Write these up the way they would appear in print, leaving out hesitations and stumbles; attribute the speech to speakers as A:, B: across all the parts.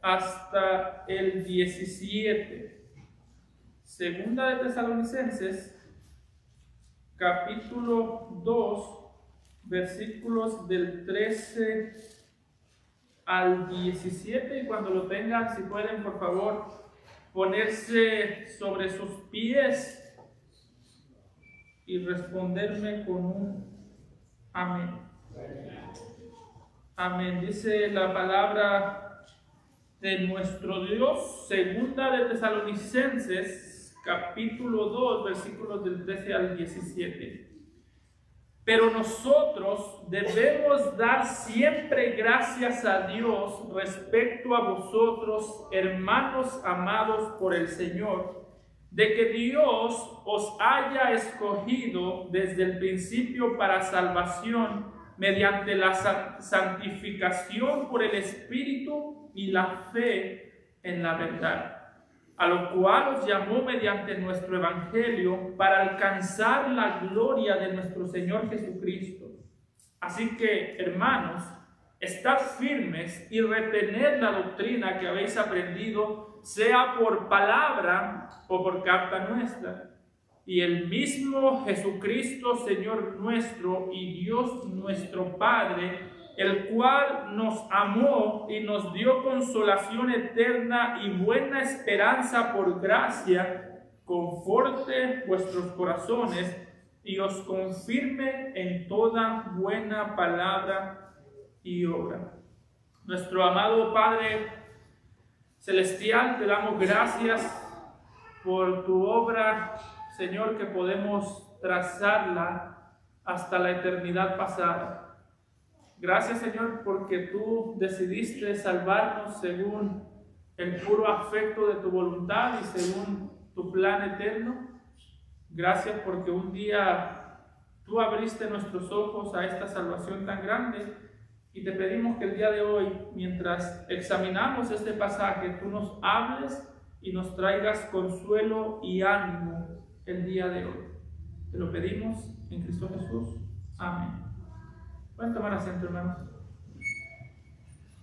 A: hasta el 17. Segunda de Tesalonicenses, capítulo 2, versículos del 13 al 17. Y cuando lo tengan, si pueden, por favor, ponerse sobre sus pies y responderme con un amén. Amén. Dice la palabra de nuestro Dios, segunda de Tesalonicenses, capítulo 2, versículos del 13 al 17. Pero nosotros debemos dar siempre gracias a Dios respecto a vosotros, hermanos amados por el Señor, de que Dios os haya escogido desde el principio para salvación mediante la santificación por el Espíritu y la fe en la verdad, a lo cual os llamó mediante nuestro Evangelio para alcanzar la gloria de nuestro Señor Jesucristo. Así que, hermanos, estad firmes y retened la doctrina que habéis aprendido, sea por palabra o por carta nuestra. Y el mismo Jesucristo, Señor nuestro y Dios nuestro Padre, el cual nos amó y nos dio consolación eterna y buena esperanza por gracia, conforte vuestros corazones y os confirme en toda buena palabra y obra. Nuestro amado Padre Celestial, te damos gracias por tu obra, Señor, que podemos trazarla hasta la eternidad pasada. Gracias, Señor, porque tú decidiste salvarnos según el puro afecto de tu voluntad y según tu plan eterno. Gracias porque un día tú abriste nuestros ojos a esta salvación tan grande y te pedimos que el día de hoy, mientras examinamos este pasaje, tú nos hables y nos traigas consuelo y ánimo el día de hoy. Te lo pedimos en Cristo Jesús. Amén. Pueden tomar asiento, hermanos.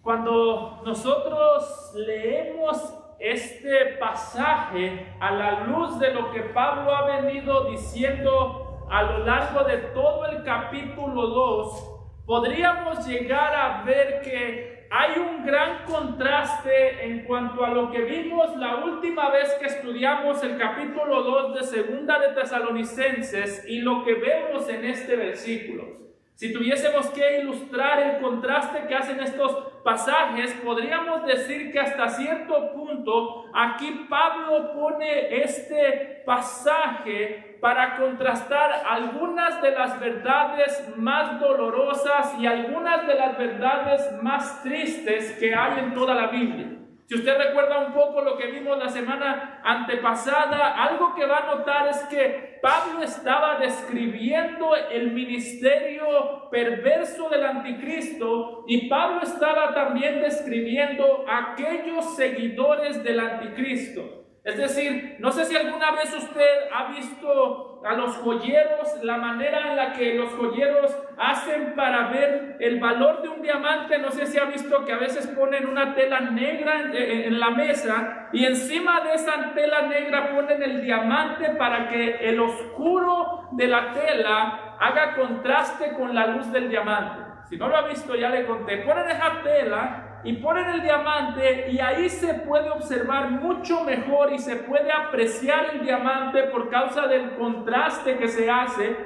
A: Cuando nosotros leemos este pasaje a la luz de lo que Pablo ha venido diciendo a lo largo de todo el capítulo 2, podríamos llegar a ver que hay un gran contraste en cuanto a lo que vimos la última vez que estudiamos el capítulo 2 de Segunda de Tesalonicenses y lo que vemos en este versículo. Si tuviésemos que ilustrar el contraste que hacen estos pasajes, podríamos decir que hasta cierto punto aquí Pablo pone este pasaje para contrastar algunas de las verdades más dolorosas y algunas de las verdades más tristes que hay en toda la Biblia. Si usted recuerda un poco lo que vimos la semana antepasada, algo que va a notar es que Pablo estaba describiendo el ministerio perverso del anticristo y Pablo estaba también describiendo a aquellos seguidores del anticristo. Es decir, no sé si alguna vez usted ha visto a los joyeros, la manera en la que los joyeros hacen para ver el valor de un diamante. No sé si ha visto que a veces ponen una tela negra en la mesa y encima de esa tela negra ponen el diamante para que el oscuro de la tela haga contraste con la luz del diamante. Si no lo ha visto, ya le conté. Ponen esa tela y ponen el diamante y ahí se puede observar mucho mejor y se puede apreciar el diamante por causa del contraste que se hace.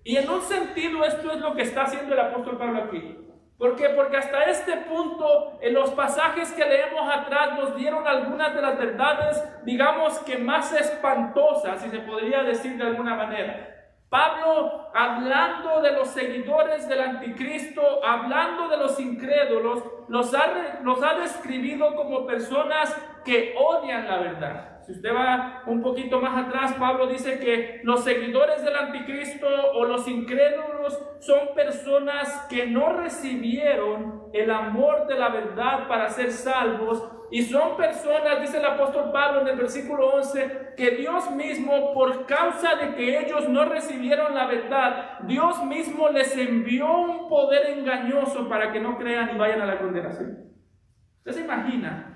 A: Y en un sentido esto es lo que está haciendo el apóstol Pablo aquí. ¿Por qué? Porque hasta este punto en los pasajes que leemos atrás nos dieron algunas de las verdades, digamos que más espantosas, si se podría decir de alguna manera. Pablo, hablando de los seguidores del anticristo, hablando de los incrédulos, los ha describido como personas que odian la verdad. Si usted va un poquito más atrás, Pablo dice que los seguidores del anticristo o los incrédulos son personas que no recibieron el amor de la verdad para ser salvos. Y son personas, dice el apóstol Pablo en el versículo 11, que Dios mismo, por causa de que ellos no recibieron la verdad, Dios mismo les envió un poder engañoso para que no crean y vayan a la condenación. ¿Usted se imagina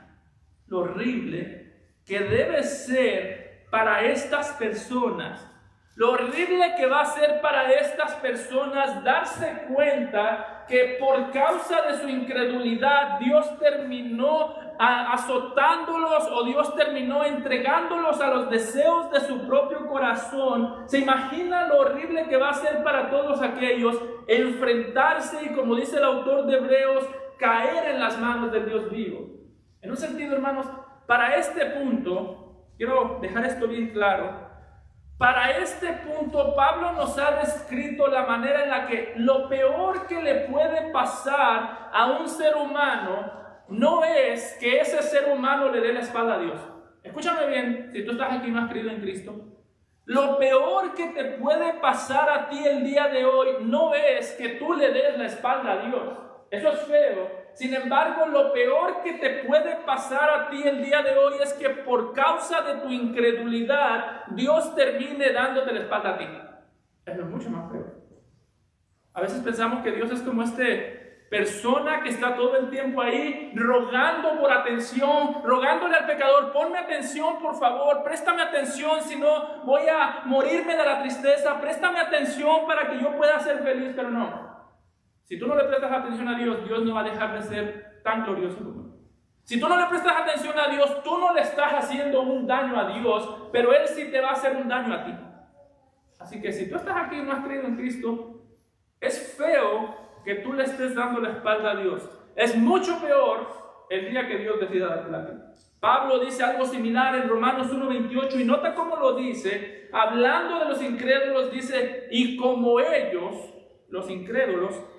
A: lo horrible que debe ser para estas personas. Lo horrible que va a ser para estas personas darse cuenta que por causa de su incredulidad Dios terminó azotándolos, o Dios terminó entregándolos a los deseos de su propio corazón. ¿Se imagina lo horrible que va a ser para todos aquellos enfrentarse y, como dice el autor de Hebreos, caer en las manos del Dios vivo? En un sentido, hermanos, para este punto, quiero dejar esto bien claro. Para este punto, Pablo nos ha descrito la manera en la que lo peor que le puede pasar a un ser humano no es que ese ser humano le dé la espalda a Dios. Escúchame bien, si tú estás aquí y no has creído en Cristo, lo peor que te puede pasar a ti el día de hoy no es que tú le des la espalda a Dios. Eso es feo. Sin embargo, lo peor que te puede pasar a ti el día de hoy es que por causa de tu incredulidad, Dios termine dándote la espalda a ti. Eso es mucho más feo. A veces pensamos que Dios es como persona que está todo el tiempo ahí rogando por atención, rogándole al pecador: ponme atención, por favor, préstame atención, si no voy a morirme de la tristeza, préstame atención para que yo pueda ser feliz. Pero no. Si tú no le prestas atención a Dios, Dios no va a dejar de ser tan glorioso como Él. Si tú no le prestas atención a Dios, tú no le estás haciendo un daño a Dios, pero Él sí te va a hacer un daño a ti. Así que si tú estás aquí y no has creído en Cristo, es feo que tú le estés dando la espalda a Dios. Es mucho peor el día que Dios decida darte la vida. Pablo dice algo similar en Romanos 1:28, y nota cómo lo dice. Hablando de los incrédulos, dice: y como ellos, los incrédulos,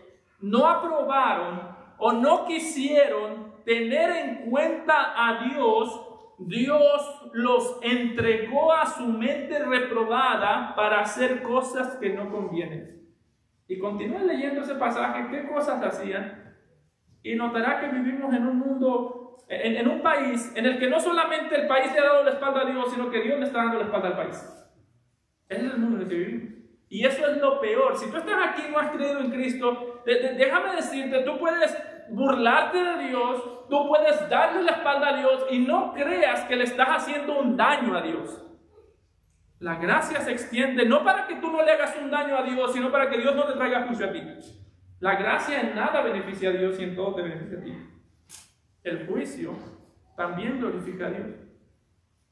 A: no aprobaron o no quisieron tener en cuenta a Dios, Dios los entregó a su mente reprobada para hacer cosas que no convienen. Y continúa leyendo ese pasaje, qué cosas hacían, y notará que vivimos en un mundo, en un país en el que no solamente el país le ha dado la espalda a Dios, sino que Dios le está dando la espalda al país. Ese es el mundo en el que vivimos. Y eso es lo peor. Si tú estás aquí y no has creído en Cristo, déjame decirte, tú puedes burlarte de Dios, tú puedes darle la espalda a Dios y no creas que le estás haciendo un daño a Dios. La gracia se extiende no para que tú no le hagas un daño a Dios, sino para que Dios no te traiga juicio a ti. La gracia en nada beneficia a Dios y en todo te beneficia a ti. El juicio también glorifica a Dios.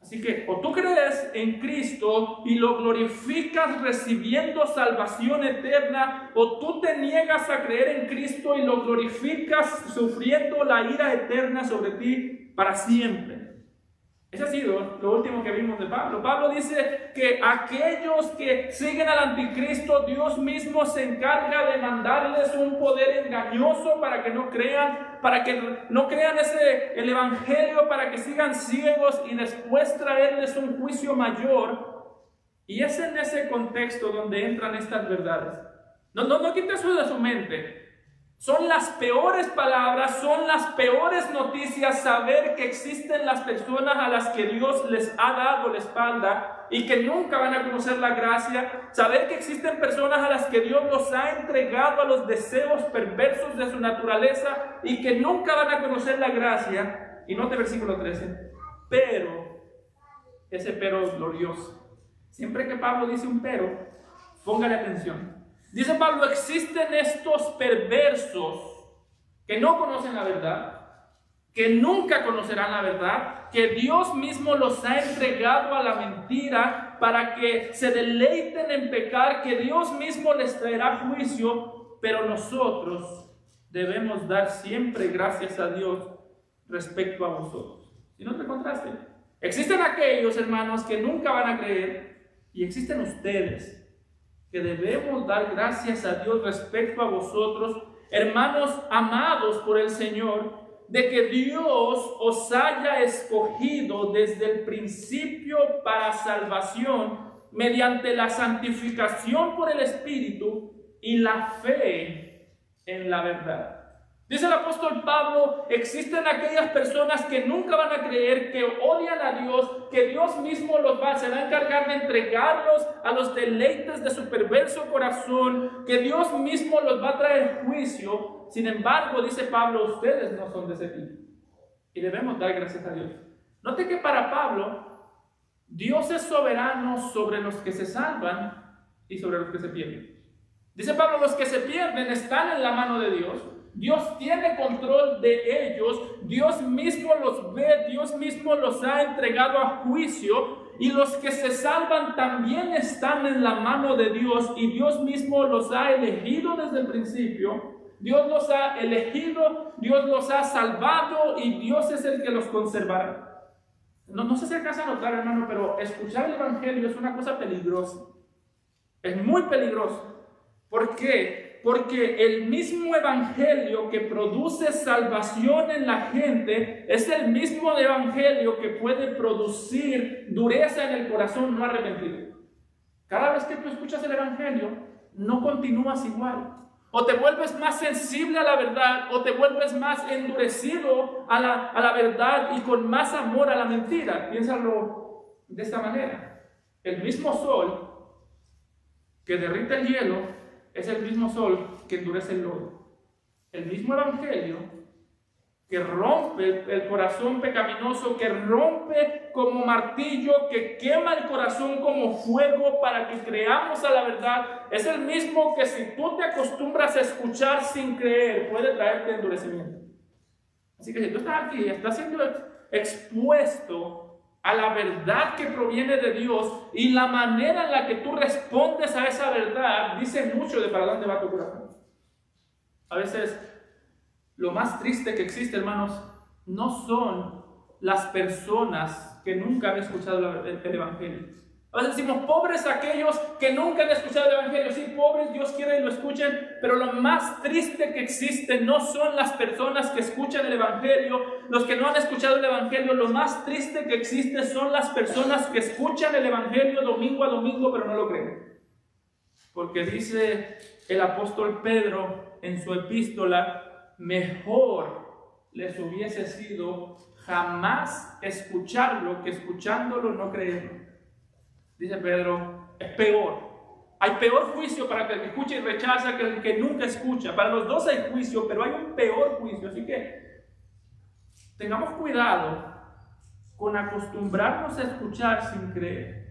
A: Así que o tú crees en Cristo y lo glorificas recibiendo salvación eterna, o tú te niegas a creer en Cristo y lo glorificas sufriendo la ira eterna sobre ti para siempre. Ese ha sido lo último que vimos de Pablo. Pablo dice que aquellos que siguen al anticristo, Dios mismo se encarga de mandarles un poder engañoso para que no crean, el evangelio, para que sigan ciegos y después traerles un juicio mayor. Y es en ese contexto donde entran estas verdades. No quite eso de su mente. Son las peores palabras, son las peores noticias saber que existen las personas a las que Dios les ha dado la espalda y que nunca van a conocer la gracia. Saber que existen personas a las que Dios los ha entregado a los deseos perversos de su naturaleza y que nunca van a conocer la gracia. Y note versículo 13. Pero, ese pero es glorioso. Siempre que Pablo dice un pero, póngale atención. Dice Pablo: existen estos perversos que no conocen la verdad, que nunca conocerán la verdad, que Dios mismo los ha entregado a la mentira para que se deleiten en pecar, que Dios mismo les traerá juicio, pero nosotros debemos dar siempre gracias a Dios respecto a vosotros. Si no te contraste, existen aquellos hermanos que nunca van a creer, y existen ustedes que debemos dar gracias a Dios respecto a vosotros, hermanos amados por el Señor, de que Dios os haya escogido desde el principio para salvación, mediante la santificación por el Espíritu y la fe en la verdad. Dice el apóstol Pablo: existen aquellas personas que nunca van a creer, que odian a Dios, que Dios mismo se va a encargar de entregarlos a los deleites de su perverso corazón, que Dios mismo los va a traer juicio. Sin embargo, dice Pablo, ustedes no son de ese tipo. Y debemos dar gracias a Dios. Note que para Pablo, Dios es soberano sobre los que se salvan y sobre los que se pierden. Dice Pablo, los que se pierden están en la mano de Dios. Dios tiene control de ellos. Dios mismo los ve. Dios mismo los ha entregado a juicio. Y los que se salvan también están en la mano de Dios. Y Dios mismo los ha elegido desde el principio. Dios los ha elegido. Dios los ha salvado. Y Dios es el que los conservará. No sé si alcanza a notar, hermano, pero escuchar el Evangelio es una cosa peligrosa. Es muy peligroso. ¿Por qué? Porque el mismo evangelio que produce salvación en la gente es el mismo evangelio que puede producir dureza en el corazón no arrepentido. Cada vez que tú escuchas el evangelio, no continúas igual. O te vuelves más sensible a la verdad, o te vuelves más endurecido a la verdad y con más amor a la mentira. Piénsalo de esta manera. El mismo sol que derrite el hielo es el mismo sol que endurece el lodo. El mismo evangelio que rompe el corazón pecaminoso, que rompe como martillo, que quema el corazón como fuego para que creamos a la verdad, es el mismo que si tú te acostumbras a escuchar sin creer, puede traerte endurecimiento. Así que si tú estás aquí, estás siendo expuesto a la verdad que proviene de Dios, y la manera en la que tú respondes a esa verdad dice mucho de para dónde va tu corazón. A veces lo más triste que existe, hermanos, no son las personas que nunca han escuchado el Evangelio. A veces decimos, pobres aquellos que nunca han escuchado el Evangelio. Sí, pobres, Dios quiere que lo escuchen, pero lo más triste que existe no son las personas que escuchan el Evangelio, los que no han escuchado el Evangelio. Lo más triste que existe son las personas que escuchan el Evangelio domingo a domingo, pero no lo creen. Porque dice el apóstol Pedro en su epístola, mejor les hubiese sido jamás escucharlo que escuchándolo no creerlo. Dice Pedro, es peor. Hay peor juicio para el que escucha y rechaza que el que nunca escucha. Para los dos hay juicio, pero hay un peor juicio. Así que tengamos cuidado con acostumbrarnos a escuchar sin creer.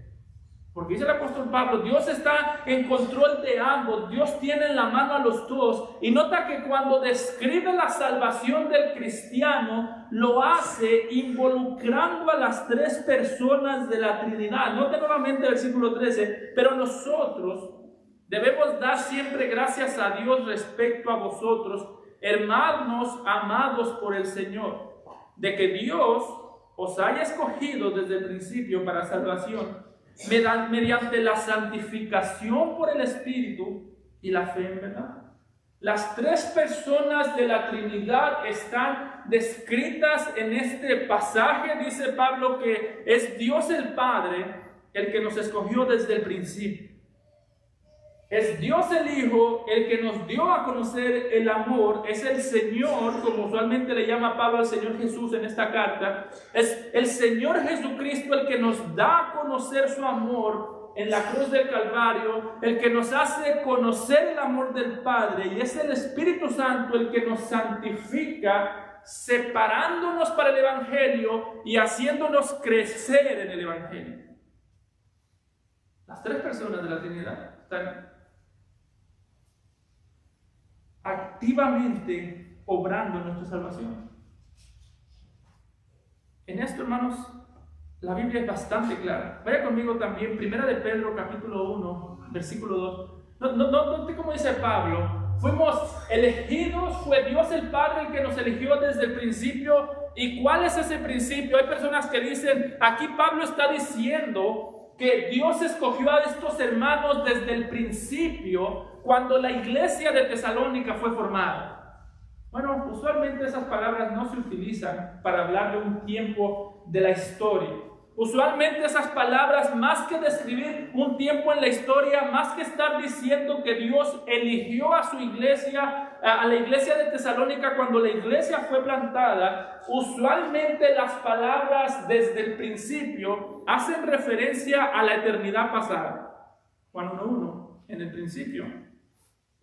A: Porque dice el apóstol Pablo, Dios está en control de ambos. Dios tiene en la mano a los dos. Y nota que cuando describe la salvación del cristiano, lo hace involucrando a las tres personas de la Trinidad. Note nuevamente el versículo 13. Pero nosotros debemos dar siempre gracias a Dios respecto a vosotros, hermanos amados por el Señor, de que Dios os haya escogido desde el principio para salvación, mediante la santificación por el Espíritu y la fe en verdad. Las tres personas de la Trinidad están descritas en este pasaje. Dice Pablo que es Dios el Padre el que nos escogió desde el principio. Es Dios el Hijo el que nos dio a conocer el amor. Es el Señor, como usualmente le llama Pablo al Señor Jesús en esta carta. Es el Señor Jesucristo el que nos da a conocer su amor en la cruz del Calvario, el que nos hace conocer el amor del Padre. Y es el Espíritu Santo el que nos santifica, separándonos para el Evangelio y haciéndonos crecer en el Evangelio. Las tres personas de la Trinidad están activamente obrando en nuestra salvación. En esto, hermanos, la Biblia es bastante clara. Vaya conmigo también, 1 de Pedro, capítulo 1, versículo 2. No, como dice Pablo, fuimos elegidos, fue Dios el Padre el que nos eligió desde el principio. ¿Y cuál es ese principio? Hay personas que dicen, aquí Pablo está diciendo que Dios escogió a estos hermanos desde el principio, cuando la iglesia de Tesalónica fue formada. Bueno, usualmente esas palabras no se utilizan para hablar de un tiempo de la historia. Usualmente esas palabras, más que describir un tiempo en la historia, más que estar diciendo que Dios eligió a su iglesia, a la iglesia de Tesalónica cuando la iglesia fue plantada, usualmente las palabras desde el principio hacen referencia a la eternidad pasada. Juan 1:1, en el principio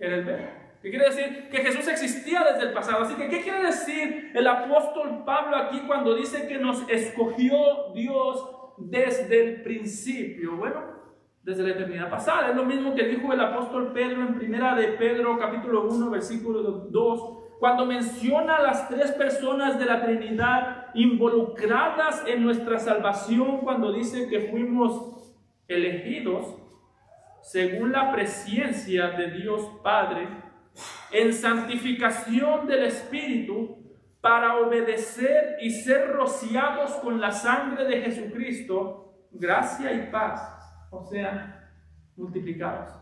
A: era el Verbo. ¿Qué quiere decir? Que Jesús existía desde el pasado. Así que, ¿qué quiere decir el apóstol Pablo aquí cuando dice que nos escogió Dios desde el principio? Bueno, desde la eternidad pasada. Es lo mismo que dijo el apóstol Pedro en primera de Pedro, capítulo 1, versículo 2, cuando menciona a las tres personas de la Trinidad involucradas en nuestra salvación, cuando dice que fuimos elegidos según la presciencia de Dios Padre, en santificación del Espíritu, para obedecer y ser rociados con la sangre de Jesucristo, gracia y paz, o sea, multiplicados.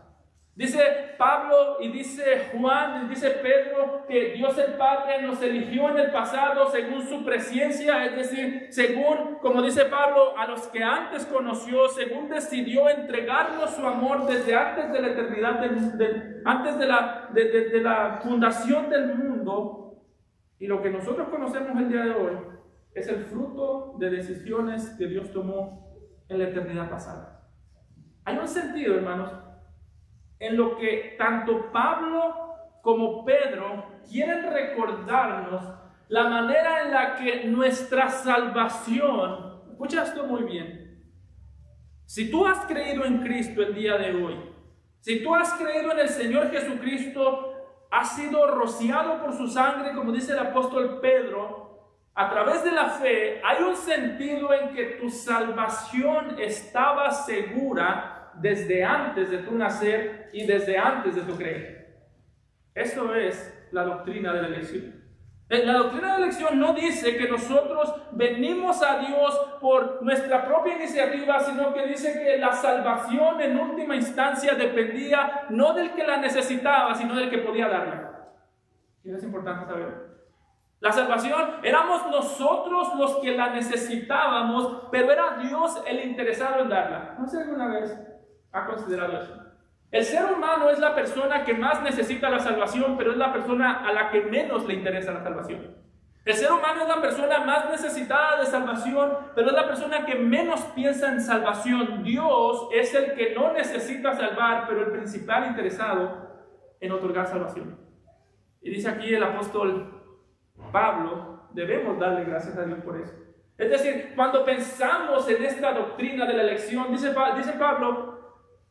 A: Dice Pablo y dice Juan y dice Pedro que Dios el Padre nos eligió en el pasado según su presciencia, es decir, según, como dice Pablo, a los que antes conoció, según decidió entregarnos su amor desde antes de la eternidad, antes de la fundación del mundo. Y lo que nosotros conocemos el día de hoy es el fruto de decisiones que Dios tomó en la eternidad pasada. Hay un sentido, hermanos, en lo que tanto Pablo como Pedro quieren recordarnos la manera en la que nuestra salvación, escucha esto muy bien, si tú has creído en Cristo el día de hoy, si tú has creído en el Señor Jesucristo, has sido rociado por su sangre, como dice el apóstol Pedro, a través de la fe, hay un sentido en que tu salvación estaba segura desde antes de tu nacer y desde antes de tu creer. Eso es la doctrina de la elección. La doctrina de la elección no dice que nosotros venimos a Dios por nuestra propia iniciativa, sino que dice que la salvación en última instancia dependía no del que la necesitaba, sino del que podía darla. Y eso es importante saber. La salvación éramos nosotros los que la necesitábamos, pero era Dios el interesado en darla. No sé alguna vez ha considerado eso. El ser humano es la persona que más necesita la salvación, pero es la persona a la que menos le interesa la salvación. El ser humano es la persona más necesitada de salvación, pero es la persona que menos piensa en salvación. Dios es el que no necesita salvar, pero el principal interesado en otorgar salvación. Y dice aquí el apóstol Pablo, debemos darle gracias a Dios por eso. Es decir, cuando pensamos en esta doctrina de la elección, dice Pablo,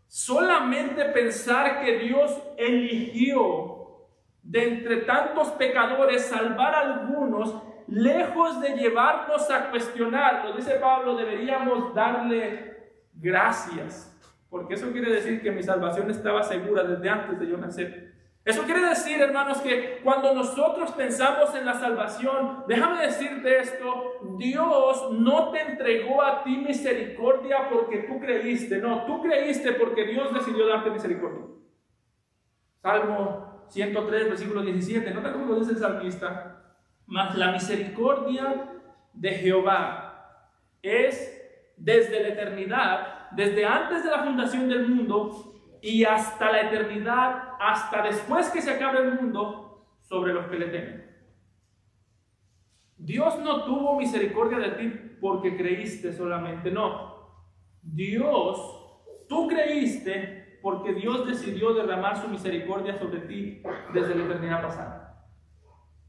A: solamente pensar que Dios eligió de entre tantos pecadores salvar a algunos, lejos de llevarnos a cuestionarlo, dice Pablo, deberíamos darle gracias, porque eso quiere decir que mi salvación estaba segura desde antes de yo nacer. Eso quiere decir, hermanos, que cuando nosotros pensamos en la salvación, déjame decirte esto, Dios no te entregó a ti misericordia porque tú creíste, no, tú creíste porque Dios decidió darte misericordia. Salmo 103, versículo 17, nota cómo lo dice el salmista, mas la misericordia de Jehová es desde la eternidad, desde antes de la fundación del mundo, y hasta la eternidad, hasta después que se acabe el mundo, sobre los que le temen. Dios no tuvo misericordia de ti porque creíste solamente, no. Tú creíste porque Dios decidió derramar su misericordia sobre ti desde la eternidad pasada.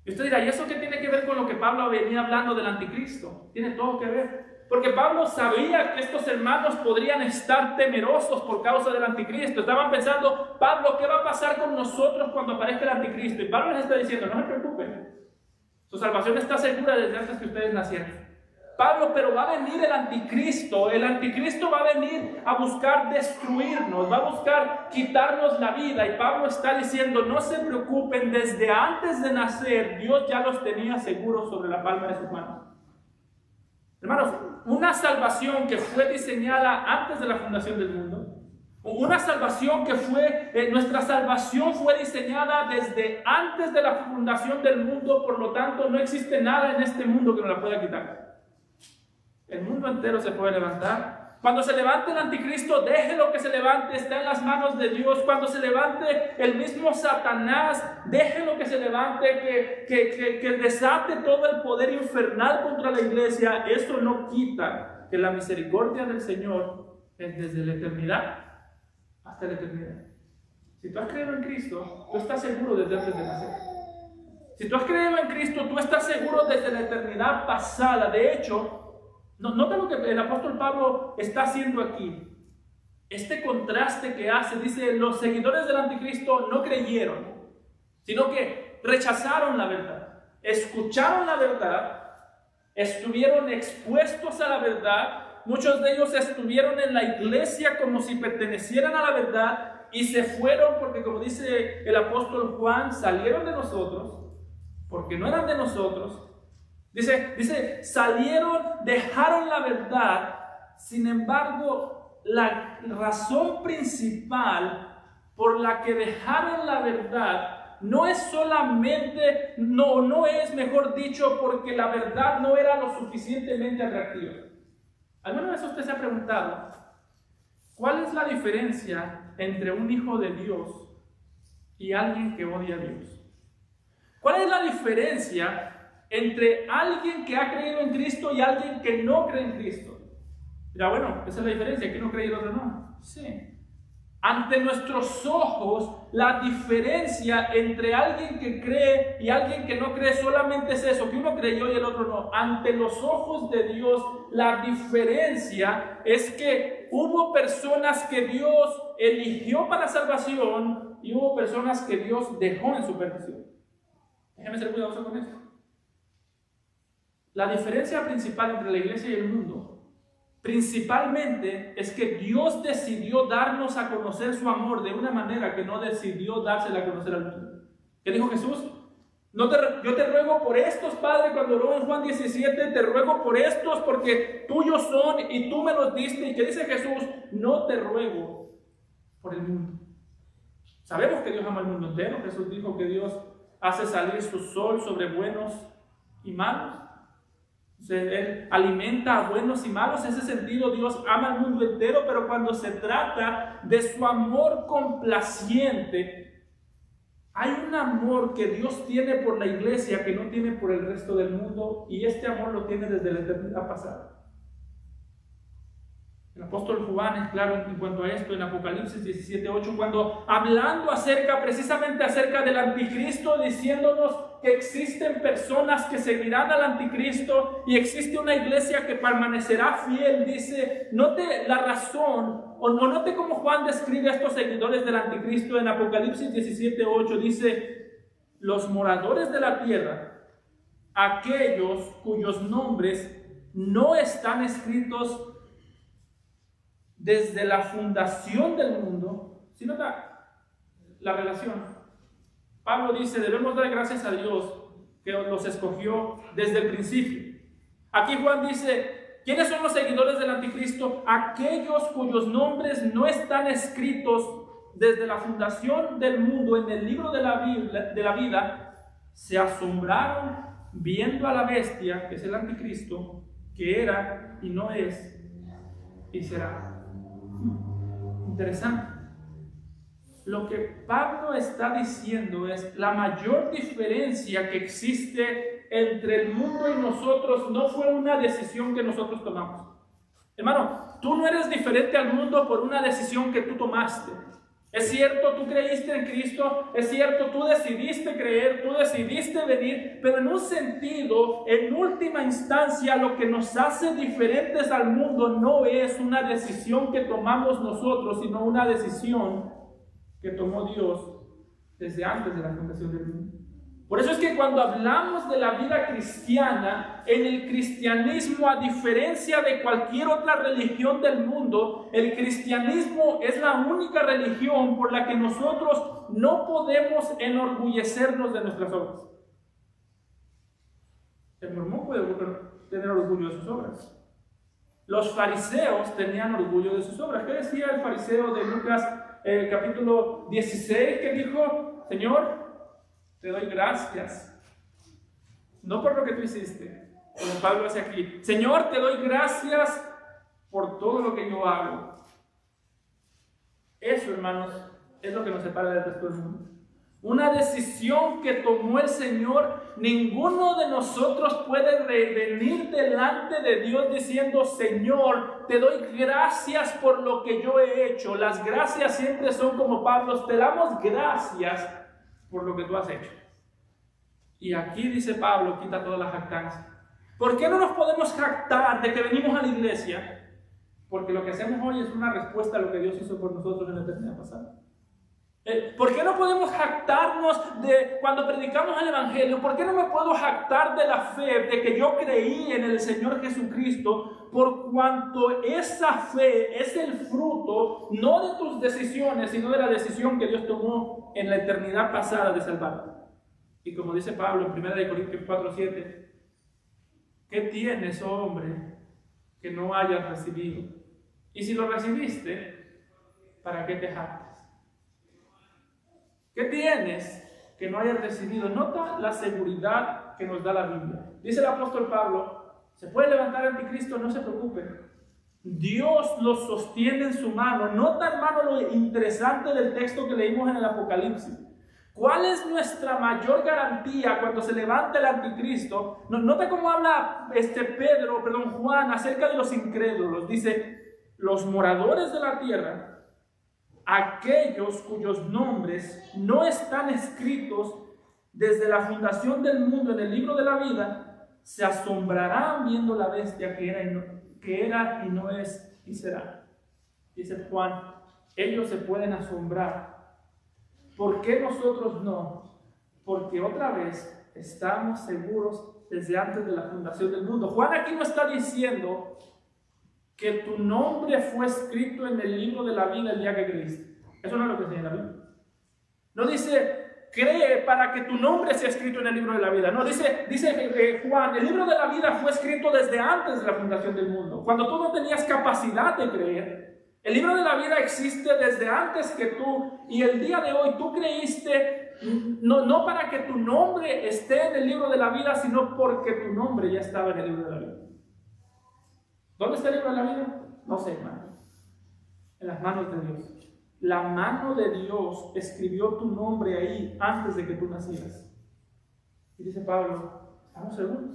A: Y usted dirá, ¿y eso qué tiene que ver con lo que Pablo venía hablando del anticristo? Tiene todo que ver. Porque Pablo sabía que estos hermanos podrían estar temerosos por causa del anticristo. Estaban pensando, Pablo, ¿qué va a pasar con nosotros cuando aparezca el anticristo? Y Pablo les está diciendo, no se preocupen. Su salvación está segura desde antes que ustedes nacieron. Pablo, pero va a venir el anticristo. El anticristo va a venir a buscar destruirnos, va a buscar quitarnos la vida. Y Pablo está diciendo, no se preocupen, desde antes de nacer, Dios ya los tenía seguros sobre la palma de sus manos. Hermanos, una salvación que fue diseñada antes de la fundación del mundo, una salvación que nuestra salvación fue diseñada desde antes de la fundación del mundo, por lo tanto no existe nada en este mundo que nos la pueda quitar. El mundo entero se puede levantar. Cuando se levante el anticristo, déjelo que se levante, está en las manos de Dios. Cuando se levante el mismo Satanás, déjelo que se levante, que desate todo el poder infernal contra la iglesia. Eso no quita que la misericordia del Señor es desde la eternidad hasta la eternidad. Si tú has creído en Cristo, tú estás seguro desde antes de nacer. Si tú has creído en Cristo, tú estás seguro desde la eternidad pasada. De hecho, nota lo que el apóstol Pablo está haciendo aquí. Este contraste que hace, dice, los seguidores del anticristo no creyeron, sino que rechazaron la verdad, escucharon la verdad, estuvieron expuestos a la verdad. Muchos de ellos estuvieron en la iglesia como si pertenecieran a la verdad y se fueron porque, como dice el apóstol Juan, salieron de nosotros porque no eran de nosotros. Dice, salieron, dejaron la verdad. Sin embargo, la razón principal por la que dejaron la verdad no es solamente, no es, mejor dicho, porque la verdad no era lo suficientemente atractiva. ¿Alguna vez usted se ha preguntado cuál es la diferencia entre un hijo de Dios y alguien que odia a Dios? ¿Cuál es la diferencia entre alguien que ha creído en Cristo y alguien que no cree en Cristo? Mira, bueno, esa es la diferencia, que uno cree y el otro no. Sí. Ante nuestros ojos, la diferencia entre alguien que cree y alguien que no cree solamente es eso, que uno creyó y el otro no. Ante los ojos de Dios, la diferencia es que hubo personas que Dios eligió para salvación y hubo personas que Dios dejó en su perdición. Déjeme ser cuidadoso con esto. La diferencia principal entre la iglesia y el mundo principalmente es que Dios decidió darnos a conocer su amor de una manera que no decidió dársela a conocer al mundo. ¿Qué dijo Jesús? Yo te ruego por estos, Padre, cuando luego en Juan 17, te ruego por estos porque tuyos son y tú me los diste. ¿Y qué dice Jesús? No te ruego por el mundo. Sabemos que Dios ama al mundo entero. Jesús dijo que Dios hace salir su sol sobre buenos y malos. Él alimenta a buenos y malos. En ese sentido, Dios ama al mundo entero, pero cuando se trata de su amor complaciente, hay un amor que Dios tiene por la iglesia que no tiene por el resto del mundo, y este amor lo tiene desde la eternidad pasada. El apóstol Juan es claro en cuanto a esto en Apocalipsis 17:8, cuando hablando precisamente acerca del anticristo, diciéndonos que existen personas que seguirán al anticristo y existe una iglesia que permanecerá fiel. Dice, note la razón, o note cómo Juan describe a estos seguidores del anticristo en Apocalipsis 17:8. Dice, los moradores de la tierra, aquellos cuyos nombres no están escritos desde la fundación del mundo. ¿Sí nota la relación? Pablo dice, debemos dar gracias a Dios que los escogió desde el principio. Aquí Juan dice, ¿quiénes son los seguidores del anticristo? Aquellos cuyos nombres no están escritos desde la fundación del mundo en el libro de la vida, se asombraron viendo a la bestia, que es el anticristo, que era y no es y será. Interesante. Lo que Pablo está diciendo es la mayor diferencia que existe entre el mundo y nosotros no fue una decisión que nosotros tomamos. Hermano, tú no eres diferente al mundo por una decisión que tú tomaste. Es cierto, tú creíste en Cristo, es cierto, tú decidiste creer, tú decidiste venir, pero en un sentido, en última instancia, lo que nos hace diferentes al mundo no es una decisión que tomamos nosotros, sino una decisión que tomó Dios desde antes de la fundación del mundo. Por eso es que cuando hablamos de la vida cristiana, en el cristianismo, a diferencia de cualquier otra religión del mundo, el cristianismo es la única religión por la que nosotros no podemos enorgullecernos de nuestras obras. El mormón puede tener orgullo de sus obras. Los fariseos tenían orgullo de sus obras. ¿Qué decía el fariseo de Lucas capítulo 16? Que dijo, Señor, te doy gracias, no por lo que tú hiciste, como Pablo hace aquí. Señor, te doy gracias por todo lo que yo hago. Eso, hermanos, es lo que nos separa del resto del mundo. una decisión que tomó el Señor. Ninguno de nosotros puede venir delante de Dios diciendo: Señor, te doy gracias por lo que yo he hecho. Las gracias siempre son como Pablo: te damos gracias por lo que tú has hecho. Y aquí dice Pablo, quita toda la jactancia. ¿Por qué no nos podemos jactar de que venimos a la iglesia? Porque lo que hacemos hoy es una respuesta a lo que Dios hizo por nosotros en la eternidad pasada. ¿Por qué no podemos jactarnos de cuando predicamos el Evangelio? ¿Por qué no me puedo jactar de la fe, de que yo creí en el Señor Jesucristo? Por cuanto esa fe es el fruto no de tus decisiones, sino de la decisión que Dios tomó en la eternidad pasada de salvarte. Y como dice Pablo en 1 Corintios 4:7, ¿qué tienes, oh hombre, que no hayas recibido? Y si lo recibiste, ¿para qué te jactas? ¿Qué tienes que no hayas recibido? Nota la seguridad que nos da la Biblia. Dice el apóstol Pablo: se puede levantar el anticristo, no se preocupen. Dios los sostiene en su mano. Nota, hermano, lo interesante del texto que leímos en el Apocalipsis. ¿Cuál es nuestra mayor garantía cuando se levanta el anticristo? Nota cómo habla Juan acerca de los incrédulos. Dice: los moradores de la tierra, aquellos cuyos nombres no están escritos desde la fundación del mundo en el libro de la vida, se asombrarán viendo la bestia que era y no es y será. Dice Juan, ellos se pueden asombrar. ¿Por qué nosotros no? Porque otra vez estamos seguros desde antes de la fundación del mundo. Juan aquí no está diciendo que tu nombre fue escrito en el libro de la vida el día que creíste. Eso no es lo que enseña la Biblia. No dice: cree para que tu nombre sea escrito en el libro de la vida. No, dice Juan, el libro de la vida fue escrito desde antes de la fundación del mundo. Cuando tú no tenías capacidad de creer, el libro de la vida existe desde antes que tú. Y el día de hoy tú creíste, no para que tu nombre esté en el libro de la vida, sino porque tu nombre ya estaba en el libro de la vida. ¿Dónde está el libro de la vida? No sé, hermano. En las manos de Dios. La mano de Dios escribió tu nombre ahí antes de que tú nacieras. Y dice Pablo, ¿estamos seguros?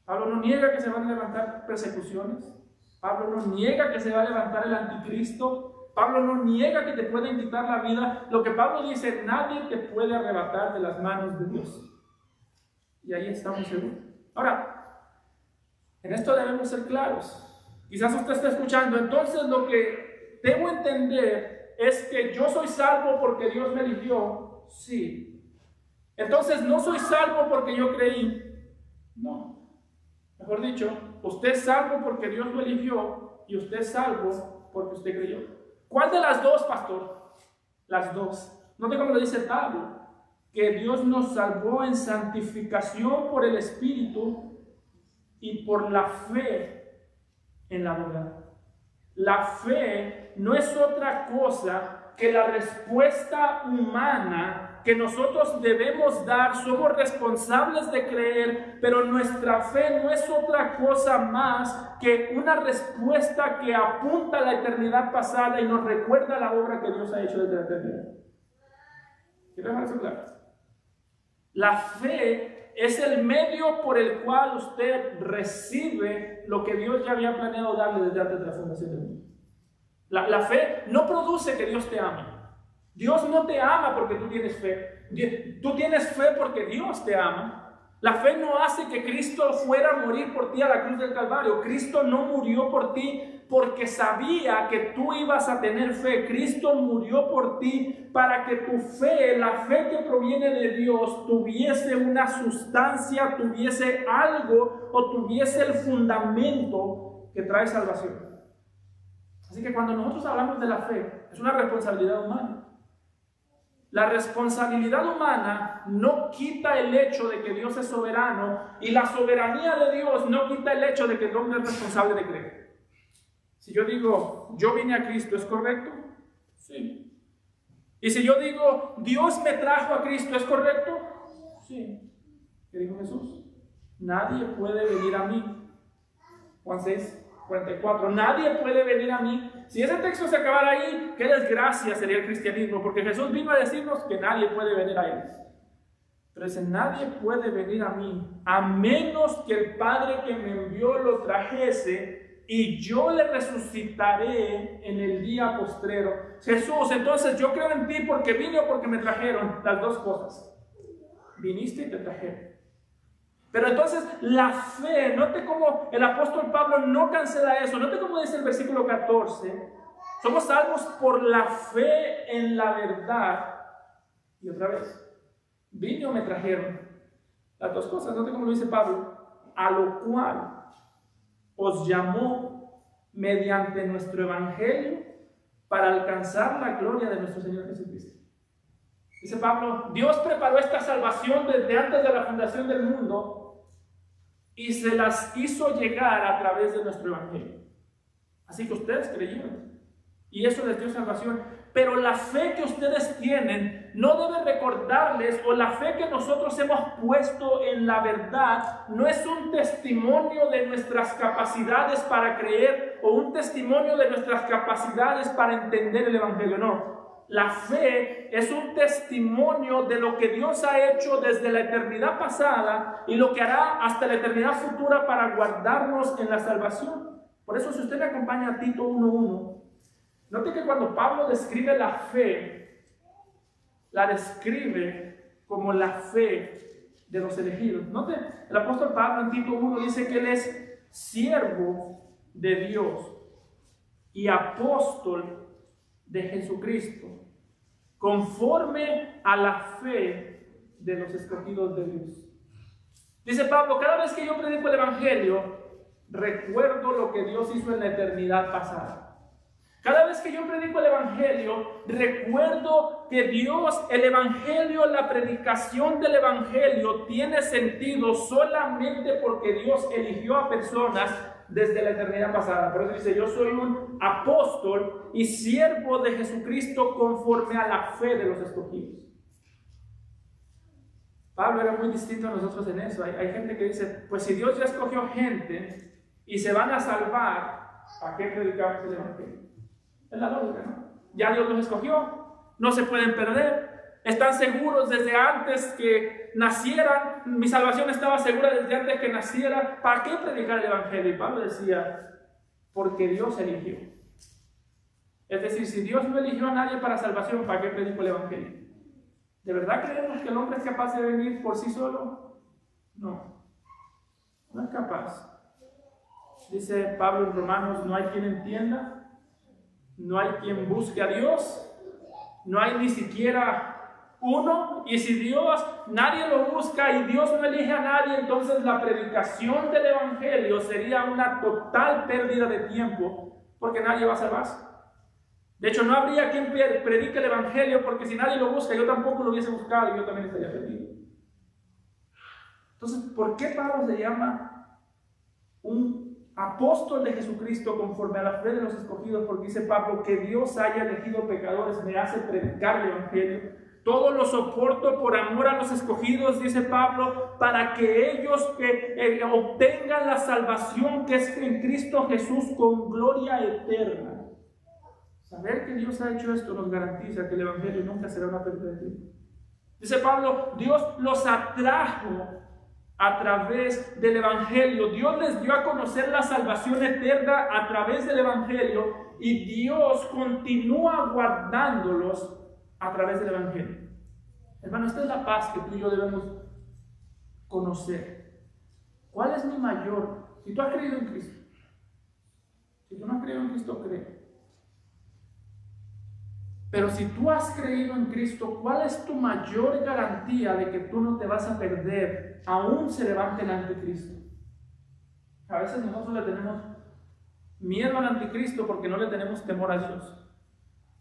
A: Pablo no niega que se van a levantar persecuciones. Pablo no niega que se va a levantar el anticristo. Pablo no niega que te pueden quitar la vida. Lo que Pablo dice: nadie te puede arrebatar de las manos de Dios. Y ahí estamos seguros. Ahora, en esto debemos ser claros. Quizás usted esté escuchando: entonces lo que debo entender es que yo soy salvo porque Dios me eligió. Sí. Entonces no soy salvo porque yo creí. No. Mejor dicho, usted es salvo porque Dios lo eligió y usted es salvo porque usted creyó. ¿Cuál de las dos, pastor? Las dos. Note cómo lo dice Pablo, que Dios nos salvó en santificación por el Espíritu y por la fe en la verdad. La fe no es otra cosa que la respuesta humana que nosotros debemos dar. Somos responsables de creer, pero nuestra fe no es otra cosa más que una respuesta que apunta a la eternidad pasada y nos recuerda la obra que Dios ha hecho desde la eternidad. ¿Quiero dejar eso claro? La fe es el medio por el cual usted recibe lo que Dios ya había planeado darle desde antes de la fundación del mundo. La fe no produce que Dios te ame. Dios no te ama porque tú tienes fe. Tú tienes fe porque Dios te ama. La fe no hace que Cristo fuera a morir por ti a la cruz del Calvario. Cristo no murió por ti porque sabía que tú ibas a tener fe. Cristo murió por ti para que tu fe, la fe que proviene de Dios, tuviese una sustancia, tuviese algo o tuviese el fundamento que trae salvación. Así que cuando nosotros hablamos de la fe, es una responsabilidad humana. La responsabilidad humana no quita el hecho de que Dios es soberano, y la soberanía de Dios no quita el hecho de que el hombre es responsable de creer. Si yo digo, yo vine a Cristo, ¿es correcto? Sí. Y si yo digo, Dios me trajo a Cristo, ¿es correcto? Sí. ¿Qué dijo Jesús? Nadie puede venir a mí. Juan 6, 44. Nadie puede venir a mí. Si ese texto se acabara ahí, qué desgracia sería el cristianismo, porque Jesús vino a decirnos que nadie puede venir a Él. Pero dice, nadie puede venir a mí, a menos que el Padre que me envió lo trajese, y yo le resucitaré en el día postrero. Jesús, entonces yo creo en ti porque vine o porque me trajeron. Las dos cosas. Viniste y te trajeron. Pero entonces la fe, note cómo el apóstol Pablo no cancela eso. Note cómo dice el versículo 14. Somos salvos por la fe en la verdad. Y otra vez, vine o me trajeron. Las dos cosas. Note cómo lo dice Pablo. A lo cual os llamó mediante nuestro evangelio para alcanzar la gloria de nuestro Señor Jesucristo. Dice Pablo, Dios preparó esta salvación desde antes de la fundación del mundo y se las hizo llegar a través de nuestro evangelio. Así que ustedes creyeron y eso les dio salvación. Pero la fe que ustedes tienen no debe recordarles, o la fe que nosotros hemos puesto en la verdad no es un testimonio de nuestras capacidades para creer o un testimonio de nuestras capacidades para entender el evangelio, no. La fe es un testimonio de lo que Dios ha hecho desde la eternidad pasada y lo que hará hasta la eternidad futura para guardarnos en la salvación. Por eso, si usted me acompaña a Tito 1:1, note que cuando Pablo describe la fe, la describe como la fe de los elegidos. Note, el apóstol Pablo en Tito 1 dice que él es siervo de Dios y apóstol de Jesucristo, conforme a la fe de los escogidos de Dios. Dice Pablo, cada vez que yo predico el evangelio, recuerdo lo que Dios hizo en la eternidad pasada. Cada vez que yo predico el evangelio, recuerdo que Dios, el evangelio, la predicación del evangelio tiene sentido solamente porque Dios eligió a personas desde la eternidad pasada. Por eso dice, yo soy un apóstol y siervo de Jesucristo conforme a la fe de los escogidos. Pablo era muy distinto a nosotros en eso. Hay gente que dice, pues si Dios ya escogió gente y se van a salvar, ¿para qué predicamos el evangelio? Es la lógica, ¿no? Ya Dios los escogió, no se pueden perder, están seguros desde antes que nacieran, mi salvación estaba segura desde antes que naciera, ¿para qué predicar el evangelio? Y Pablo decía, porque Dios eligió. Es decir, si Dios no eligió a nadie para salvación, ¿para qué predico el evangelio? ¿De verdad creemos que el hombre es capaz de venir por sí solo? No, no es capaz. Dice Pablo en Romanos, no hay quien entienda, no hay quien busque a Dios, no hay ni siquiera uno, y si Dios, nadie lo busca y Dios no elige a nadie, entonces la predicación del evangelio sería una total pérdida de tiempo, porque nadie va a salvarse. De hecho, no habría quien predique el evangelio, porque si nadie lo busca, yo tampoco lo hubiese buscado y yo también estaría perdido. Entonces, ¿por qué Pablo se llama un apóstol de Jesucristo conforme a la fe de los escogidos? Porque dice Pablo, que Dios haya elegido pecadores me hace predicar el evangelio. Todo lo soporto por amor a los escogidos, dice Pablo, para que ellos obtengan la salvación que es en Cristo Jesús con gloria eterna. Saber que Dios ha hecho esto nos garantiza que el evangelio nunca será una pérdida de tiempo. Dice Pablo, Dios los atrajo a través del evangelio. Dios les dio a conocer la salvación eterna a través del evangelio y Dios continúa guardándolos a través del evangelio. Hermano, esta es la paz que tú y yo debemos conocer. ¿Cuál es mi mayor? Si tú has creído en Cristo, si tú no has creído en Cristo, cree. Pero si tú has creído en Cristo, ¿cuál es tu mayor garantía de que tú no te vas a perder aún se levante el anticristo? A veces nosotros le tenemos miedo al anticristo porque no le tenemos temor a Dios.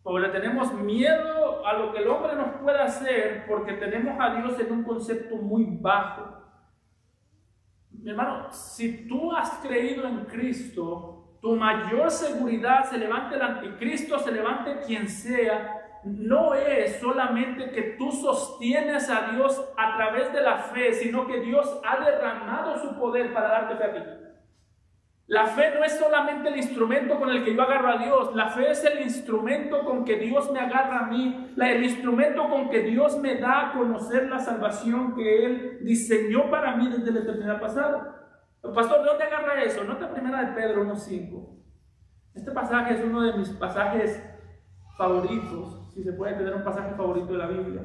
A: O le tenemos miedo a lo que el hombre nos pueda hacer porque tenemos a Dios en un concepto muy bajo. Mi hermano, si tú has creído en Cristo, tu mayor seguridad, se levante el anticristo, se levante quien sea, no es solamente que tú sostienes a Dios a través de la fe, sino que Dios ha derramado su poder para darte fe a ti. La fe no es solamente el instrumento con el que yo agarro a Dios. La fe es el instrumento con que Dios me agarra a mí. El instrumento con que Dios me da a conocer la salvación que Él diseñó para mí desde la eternidad pasada. Pastor, ¿de dónde agarra eso? Nota primera de Pedro 1:5. Este pasaje es uno de mis pasajes favoritos, si se puede tener un pasaje favorito de la Biblia.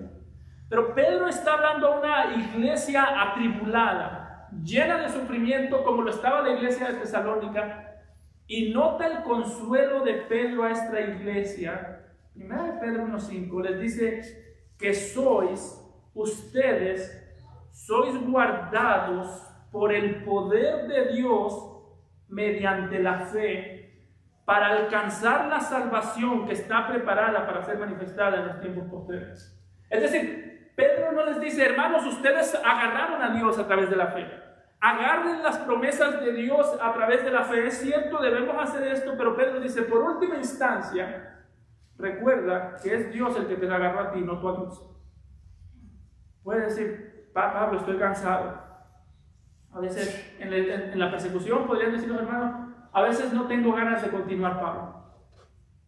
A: Pero Pedro está hablando a una iglesia atribulada, llena de sufrimiento, como lo estaba la iglesia de Tesalónica, y nota el consuelo de Pedro a esta iglesia. Primera de Pedro 1:5 les dice que ustedes sois guardados por el poder de Dios mediante la fe, para alcanzar la salvación que está preparada para ser manifestada en los tiempos posteriores. Es decir, Pedro no les dice, hermanos, ustedes agarraron a Dios a través de la fe. Agarren las promesas de Dios a través de la fe. Es cierto, debemos hacer esto, pero Pedro dice, por última instancia, recuerda que es Dios el que te agarró a ti, no tú a Dios. Puede decir, Pablo, estoy cansado. A veces en la persecución podrían decir los hermanos, a veces no tengo ganas de continuar, Pablo.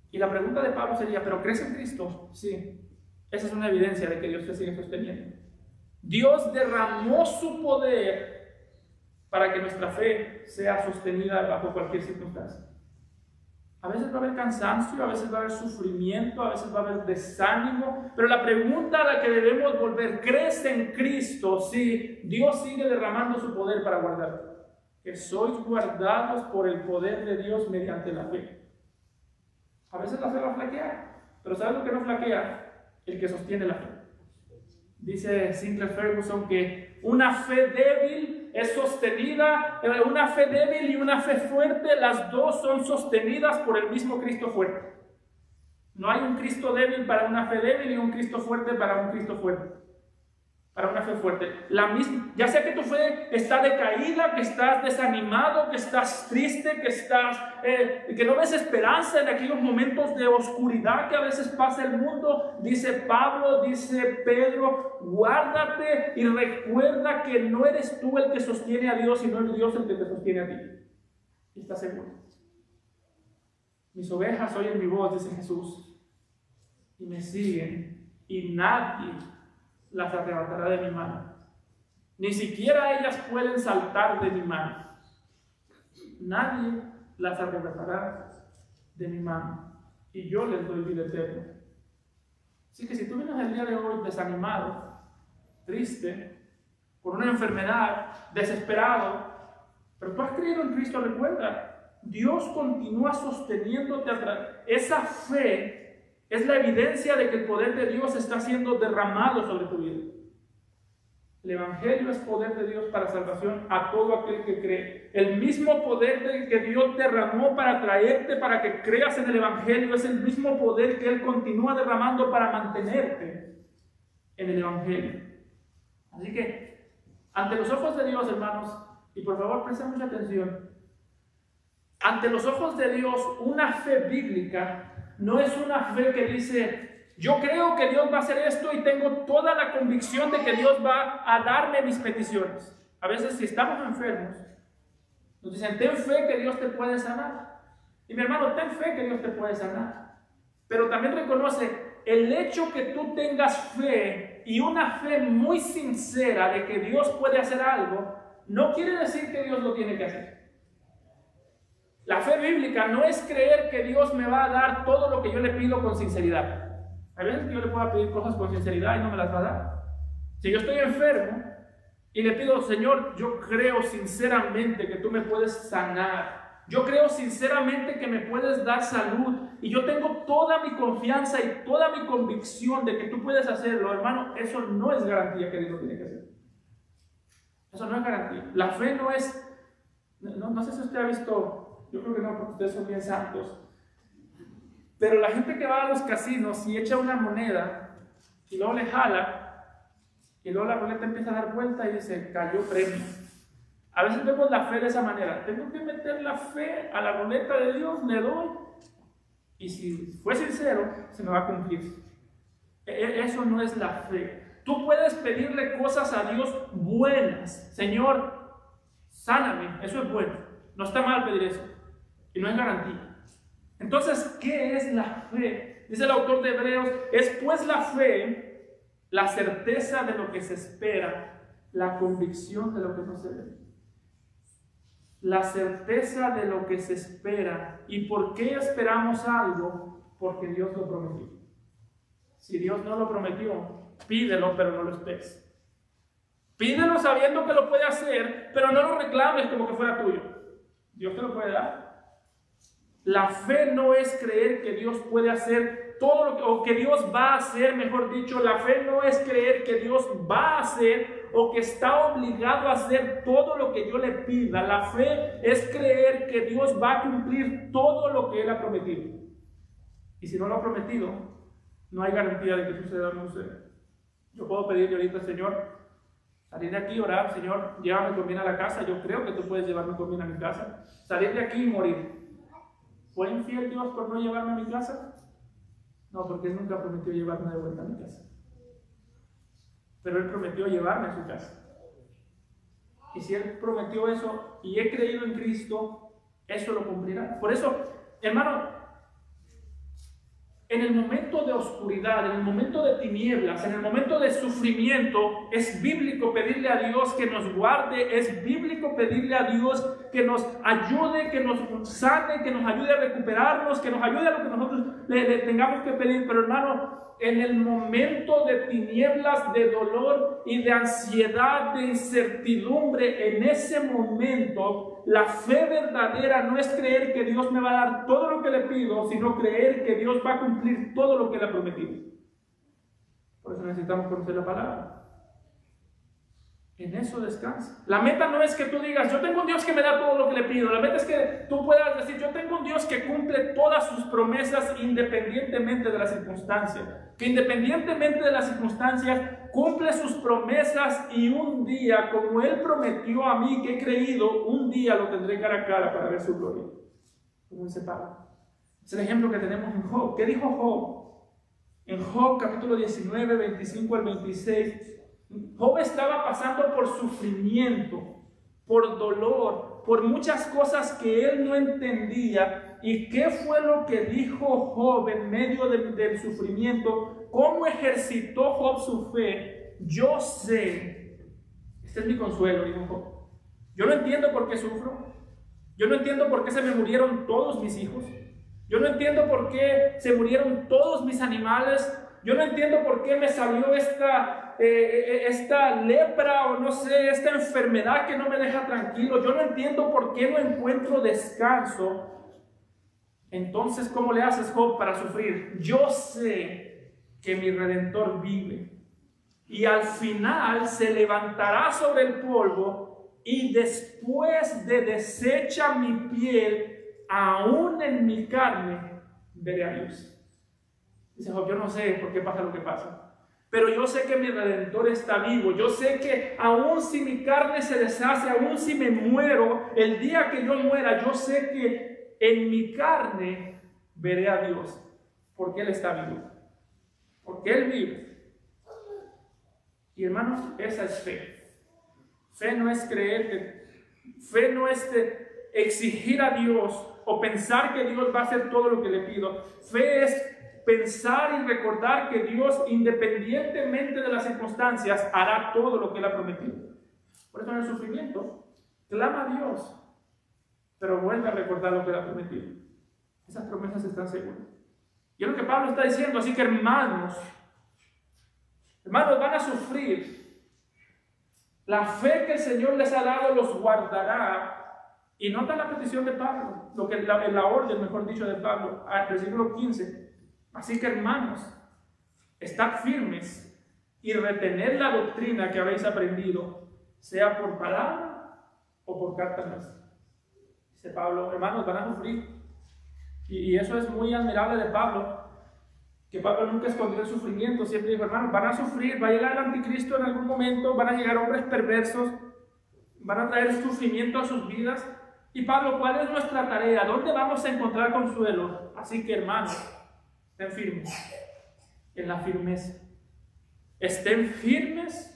A: Y la pregunta de Pablo sería, ¿pero crees en Cristo? Sí. Esa es una evidencia de que Dios te sigue sosteniendo. Dios derramó su poder para que nuestra fe sea sostenida bajo cualquier circunstancia. A veces va a haber cansancio, a veces va a haber sufrimiento, a veces va a haber desánimo, pero la pregunta a la que debemos volver, ¿crees en Cristo? Sí, Dios sigue derramando su poder para guardarte. Que sois guardados por el poder de Dios mediante la fe. A veces la fe va a flaquear, pero ¿sabes lo que no flaquea? El que sostiene la fe. Dice Sinclair Ferguson que una fe débil es sostenida, una fe débil y una fe fuerte, las dos son sostenidas por el mismo Cristo fuerte. No hay un Cristo débil para una fe débil y un Cristo fuerte para un Cristo fuerte. Para una fe fuerte. La misma, ya sea que tu fe está decaída, que estás desanimado, que estás triste, que no ves esperanza en aquellos momentos de oscuridad que a veces pasa el mundo, dice Pablo, dice Pedro, guárdate y recuerda que no eres tú el que sostiene a Dios, sino es Dios el que te sostiene a ti. Y estás seguro. Mis ovejas oyen mi voz, dice Jesús, y me siguen, y nadie las arrebatará de mi mano. Ni siquiera ellas pueden saltar de mi mano. Nadie las arrebatará de mi mano. Y yo les doy vida eterna. Así que si tú vienes el día de hoy desanimado, triste, por una enfermedad, desesperado, pero tú has creído en Cristo, recuerda, Dios continúa sosteniéndote atrás. Esa fe es la evidencia de que el poder de Dios está siendo derramado sobre tu vida. El Evangelio es poder de Dios para salvación a todo aquel que cree. El mismo poder que Dios derramó para traerte, para que creas en el Evangelio, es el mismo poder que Él continúa derramando para mantenerte en el Evangelio. Así que, ante los ojos de Dios, hermanos, y por favor presten mucha atención, ante los ojos de Dios, una fe bíblica no es una fe que dice, yo creo que Dios va a hacer esto y tengo toda la convicción de que Dios va a darme mis peticiones. A veces si estamos enfermos, nos dicen, ten fe que Dios te puede sanar. Y mi hermano, ten fe que Dios te puede sanar. Pero también reconoce, el hecho que tú tengas fe y una fe muy sincera de que Dios puede hacer algo, no quiere decir que Dios lo tiene que hacer. La fe bíblica no es creer que Dios me va a dar todo lo que yo le pido con sinceridad. Hay veces que yo le puedo pedir cosas con sinceridad y no me las va a dar. Si yo estoy enfermo y le pido, Señor, yo creo sinceramente que tú me puedes sanar. Yo creo sinceramente que me puedes dar salud. Y yo tengo toda mi confianza y toda mi convicción de que tú puedes hacerlo. Hermano, eso no es garantía que Dios lo tiene que hacer. Eso no es garantía. La fe no es... No sé si usted ha visto... Yo creo que no, porque ustedes son bien santos. Pero la gente que va a los casinos y echa una moneda y luego le jala y luego la ruleta empieza a dar vuelta y dice, cayó premio. A veces vemos la fe de esa manera. Tengo que meter la fe a la ruleta de Dios, le doy. Y si fue sincero, se me va a cumplir. Eso no es la fe. Tú puedes pedirle cosas a Dios buenas. Señor, sáname, eso es bueno. No está mal pedir eso. Y no es garantía. Entonces, ¿qué es la fe? Dice el autor de Hebreos, es pues la fe, la certeza de lo que se espera, la convicción de lo que no se ve. La certeza de lo que se espera. ¿Y por qué esperamos algo? Porque Dios lo prometió. Si Dios no lo prometió, pídelo, pero no lo esperes. Pídelo sabiendo que lo puede hacer, pero no lo reclames como que fuera tuyo. Dios te lo puede dar. La fe no es creer que Dios puede hacer todo lo que, o que Dios va a hacer, mejor dicho. La fe no es creer que Dios va a hacer o que está obligado a hacer todo lo que yo le pida. La fe es creer que Dios va a cumplir todo lo que Él ha prometido. Y si no lo ha prometido, no hay garantía de que suceda o no suceda. Yo puedo pedirle ahorita, Señor, salir de aquí y orar, Señor, llévame con bien a la casa. Yo creo que tú puedes llevarme con bien a mi casa. Salir de aquí y morir. ¿Fue infiel Dios por no llevarme a mi casa? No, porque Él nunca prometió llevarme de vuelta a mi casa. Pero Él prometió llevarme a su casa. Y si Él prometió eso y he creído en Cristo, eso lo cumplirá. Por eso, hermano, en el momento de oscuridad, en el momento de tinieblas, en el momento de sufrimiento, es bíblico pedirle a Dios que nos guarde, es bíblico pedirle a Dios que nos ayude, que nos sane, que nos ayude a recuperarnos, que nos ayude a lo que nosotros le tengamos que pedir. Pero hermano, en el momento de tinieblas, de dolor y de ansiedad, de incertidumbre, en ese momento, la fe verdadera no es creer que Dios me va a dar todo lo que le pido, sino creer que Dios va a cumplir todo lo que le ha prometido. Por eso necesitamos conocer la palabra. En eso descansa. La meta no es que tú digas, yo tengo un Dios que me da todo lo que le pido. La meta es que tú puedas decir, yo tengo un Dios que cumple todas sus promesas independientemente de las circunstancias. Que independientemente de las circunstancias, cumple sus promesas y un día, como Él prometió a mí que he creído, un día lo tendré cara a cara para ver su gloria. Como dice Pablo. Es el ejemplo que tenemos en Job. ¿Qué dijo Job? En Job capítulo 19, 25 al 26. Job estaba pasando por sufrimiento, por dolor, por muchas cosas que él no entendía. ¿Y qué fue lo que dijo Job en medio del sufrimiento? ¿Cómo ejercitó Job su fe? Yo sé, este es mi consuelo, dijo Job. Yo no entiendo por qué sufro. Yo no entiendo por qué se me murieron todos mis hijos. Yo no entiendo por qué se murieron todos mis animales. Yo no entiendo por qué me salió esta lepra o no sé, esta enfermedad que no me deja tranquilo. Yo no entiendo por qué no encuentro descanso. Entonces, ¿cómo le haces, Job, para sufrir? Yo sé que mi Redentor vive y al final se levantará sobre el polvo y después de deshecha mi piel, aún en mi carne, veré a Dios. Dice Job, yo no sé por qué pasa lo que pasa, pero yo sé que mi Redentor está vivo. Yo sé que aún si mi carne se deshace, aún si me muero, el día que yo muera, yo sé que en mi carne veré a Dios, porque Él está vivo, porque Él vive. Y hermanos, esa es fe. Fe no es creer, fe no es exigir a Dios o pensar que Dios va a hacer todo lo que le pido. Fe es pensar y recordar que Dios, independientemente de las circunstancias, hará todo lo que Él ha prometido. Por eso en el sufrimiento, clama a Dios, pero vuelve a recordar lo que Él ha prometido. Esas promesas están seguras. Y es lo que Pablo está diciendo. Así que hermanos, van a sufrir. La fe que el Señor les ha dado los guardará. Y nota la petición de Pablo, la orden, mejor dicho, de Pablo, al versículo 15. Así que hermanos, estad firmes y retened la doctrina que habéis aprendido, sea por palabra o por carta nuestra. Dice Pablo, hermanos, van a sufrir. Y eso es muy admirable de Pablo, que Pablo nunca escondió el sufrimiento. Siempre dijo, hermanos, van a sufrir, va a llegar el anticristo en algún momento, van a llegar hombres perversos, van a traer sufrimiento a sus vidas. Y Pablo, ¿cuál es nuestra tarea? ¿Dónde vamos a encontrar consuelo? Así que hermanos, estén firmes en la firmeza. Estén firmes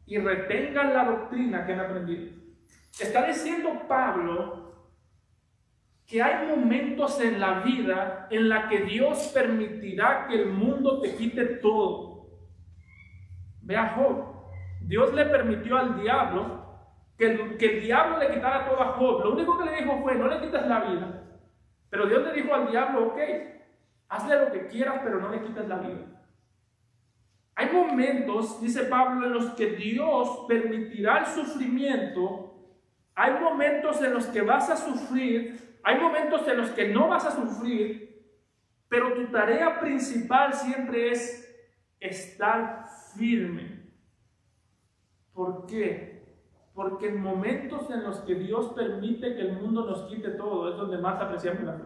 A: y retengan la doctrina que han aprendido. Está diciendo Pablo que hay momentos en la vida en la que Dios permitirá que el mundo te quite todo. Ve a Job. Dios le permitió al diablo que el diablo le quitara todo a Job. Lo único que le dijo fue, no le quites la vida. Pero Dios le dijo al diablo, ok, hazle lo que quieras, pero no le quites la vida. Hay momentos, dice Pablo, en los que Dios permitirá el sufrimiento. Hay momentos en los que vas a sufrir. Hay momentos en los que no vas a sufrir. Pero tu tarea principal siempre es estar firme. ¿Por qué? Porque en momentos en los que Dios permite que el mundo nos quite todo, es donde más apreciamos la fe.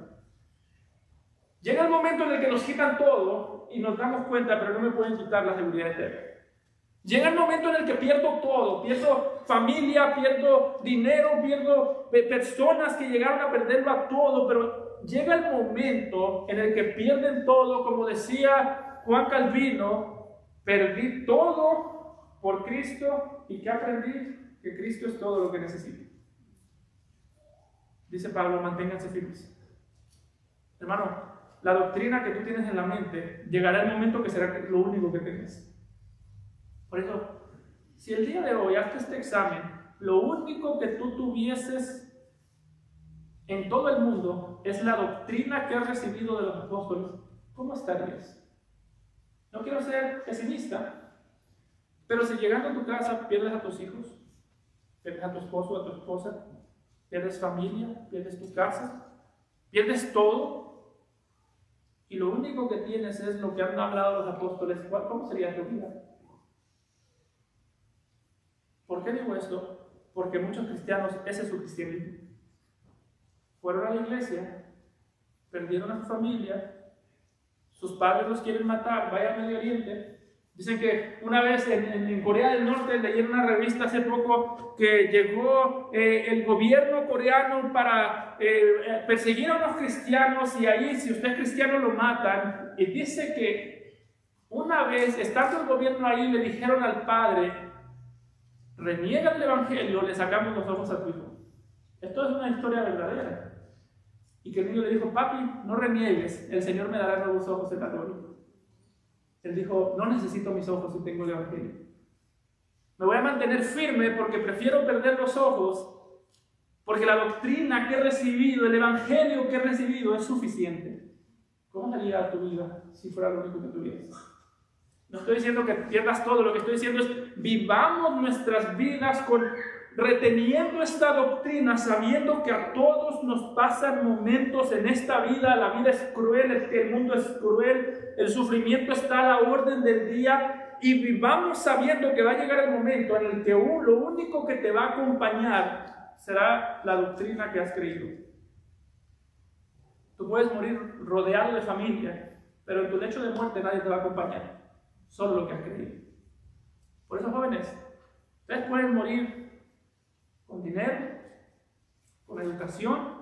A: Llega el momento en el que nos quitan todo y nos damos cuenta, pero no me pueden quitar la seguridad eterna. Llega el momento en el que pierdo todo, pierdo familia, pierdo dinero, pierdo personas que llegaron a perderlo a todo, pero llega el momento en el que pierden todo, como decía Juan Calvino, perdí todo por Cristo y ¿qué aprendí? Que Cristo es todo lo que necesito. Dice Pablo, manténganse firmes. Hermano, la doctrina que tú tienes en la mente, llegará el momento que será lo único que tengas. Por eso, si el día de hoy, hasta este examen, lo único que tú tuvieses en todo el mundo es la doctrina que has recibido de los apóstoles, ¿cómo estarías? No quiero ser pesimista, pero si llegando a tu casa pierdes a tus hijos, pierdes a tu esposo, a tu esposa, pierdes familia, pierdes tu casa, pierdes todo, y lo único que tienes es lo que han hablado los apóstoles, ¿cómo sería tu vida? ¿Por qué digo esto? Porque muchos cristianos, ese es su cristianismo. Fueron a la iglesia, perdieron a su familia, sus padres los quieren matar, vaya a Medio Oriente. Dicen que una vez en Corea del Norte, leí en una revista hace poco que llegó el gobierno coreano para perseguir a unos cristianos y ahí, si usted es cristiano, lo matan. Y dice que una vez, estando el gobierno ahí, le dijeron al padre, reniega el evangelio, le sacamos los ojos a tu hijo. Esto es una historia verdadera. Y que el niño le dijo, papi, no reniegues, el Señor me dará nuevos ojos en la gloria. Él dijo, no necesito mis ojos si tengo el evangelio. Me voy a mantener firme porque prefiero perder los ojos, porque la doctrina que he recibido, el evangelio que he recibido es suficiente. ¿Cómo sería tu vida si fuera lo único que tuvieras? No estoy diciendo que pierdas todo, lo que estoy diciendo es vivamos nuestras vidas reteniendo esta doctrina, sabiendo que a todos nos pasan momentos en esta vida, la vida es cruel, el mundo es cruel, el sufrimiento está a la orden del día, y vivamos sabiendo que va a llegar el momento en el que lo único que te va a acompañar será la doctrina que has creído. Tú puedes morir rodeado de familia, pero en tu lecho de muerte nadie te va a acompañar, solo lo que has creído. Por eso, jóvenes, ustedes pueden morir con dinero, con educación,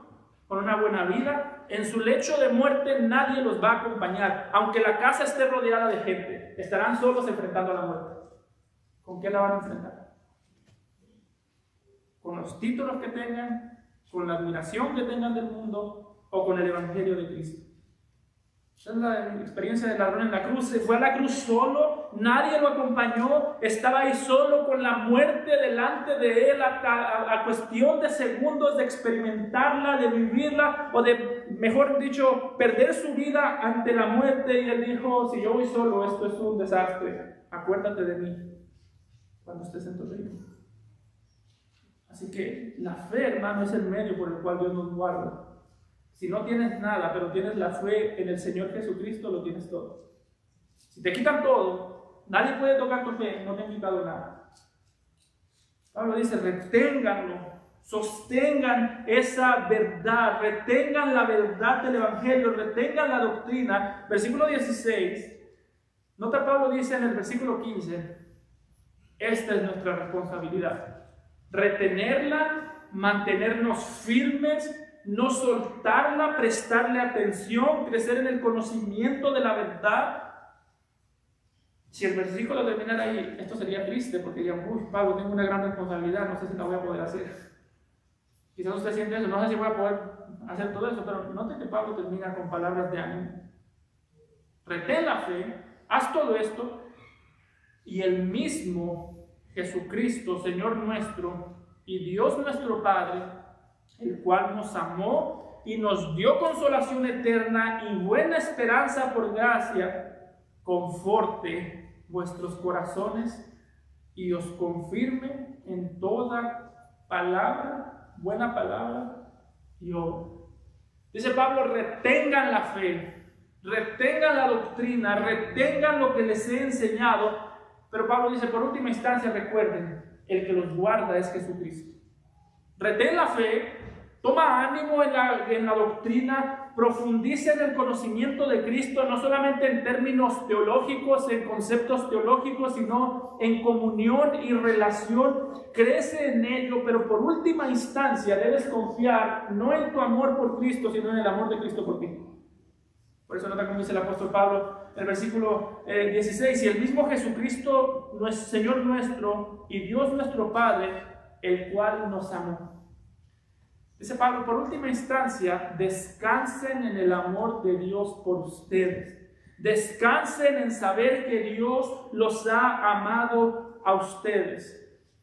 A: con una buena vida. En su lecho de muerte nadie los va a acompañar. Aunque la casa esté rodeada de gente, estarán solos enfrentando a la muerte. ¿Con qué la van a enfrentar? ¿Con los títulos que tengan? ¿Con la admiración que tengan del mundo? ¿O con el evangelio de Cristo? Esa es la experiencia del ladrón en la cruz. Se fue a la cruz solo, nadie lo acompañó, estaba ahí solo con la muerte delante de él a cuestión de segundos de experimentarla, de vivirla, o de, mejor dicho, perder su vida ante la muerte. Y él dijo, si yo voy solo, esto es un desastre, acuérdate de mí cuando estés en tu reino. Así que la fe, hermano, es el medio por el cual Dios nos guarda. Si no tienes nada, pero tienes la fe en el Señor Jesucristo, lo tienes todo. Si te quitan todo, nadie puede tocar tu fe, no te han quitado nada. Pablo dice, reténganlo, sostengan esa verdad, retengan la verdad del Evangelio, retengan la doctrina. Versículo 16, nota Pablo dice en el versículo 15, esta es nuestra responsabilidad, retenerla, mantenernos firmes, no soltarla, prestarle atención, crecer en el conocimiento de la verdad. Si el versículo terminara ahí, esto sería triste porque dirían, uy, Pablo, tengo una gran responsabilidad, no sé si la voy a poder hacer. Quizás usted siente eso, no sé si voy a poder hacer todo eso, pero note que Pablo termina con palabras de ánimo. Retén la fe, haz todo esto, y el mismo Jesucristo, Señor nuestro, y Dios nuestro Padre, el cual nos amó y nos dio consolación eterna y buena esperanza por gracia, conforte vuestros corazones y os confirme en toda palabra, buena palabra y obra. Dice Pablo, retengan la fe, retengan la doctrina, retengan lo que les he enseñado. Pero Pablo dice, por última instancia, recuerden, el que los guarda es Jesucristo. Retén la fe, toma ánimo en la doctrina, profundice en el conocimiento de Cristo, no solamente en términos teológicos, en conceptos teológicos, sino en comunión y relación. Crece en ello, pero por última instancia debes confiar no en tu amor por Cristo, sino en el amor de Cristo por ti. Por eso nota como dice el apóstol Pablo en el versículo 16, y el mismo Jesucristo, Señor nuestro y Dios nuestro Padre, el cual nos amó. Dice Pablo, por última instancia, descansen en el amor de Dios por ustedes. Descansen en saber que Dios los ha amado a ustedes.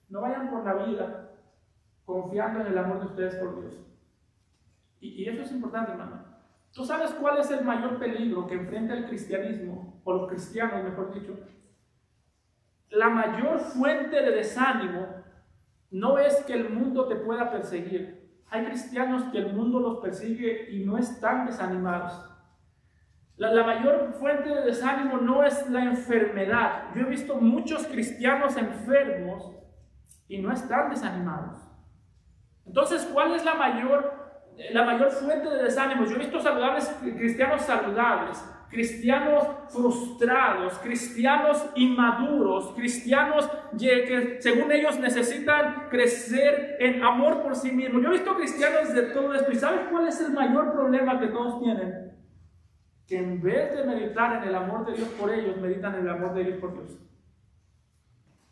A: No vayan por la vida confiando en el amor de ustedes por Dios. Y eso es importante, hermano. ¿Tú sabes cuál es el mayor peligro que enfrenta el cristianismo, o los cristianos, mejor dicho? La mayor fuente de desánimo no es que el mundo te pueda perseguir. Hay cristianos que el mundo los persigue y no están desanimados. La mayor fuente de desánimo no es la enfermedad. Yo he visto muchos cristianos enfermos y no están desanimados. Entonces, ¿cuál es la mayor fuente de desánimo? Yo he visto cristianos saludables, cristianos frustrados, cristianos inmaduros, cristianos que según ellos necesitan crecer en amor por sí mismos. Yo he visto cristianos de todo esto. ¿Y sabes cuál es el mayor problema que todos tienen? Que en vez de meditar en el amor de Dios por ellos, meditan en el amor de Dios por Dios.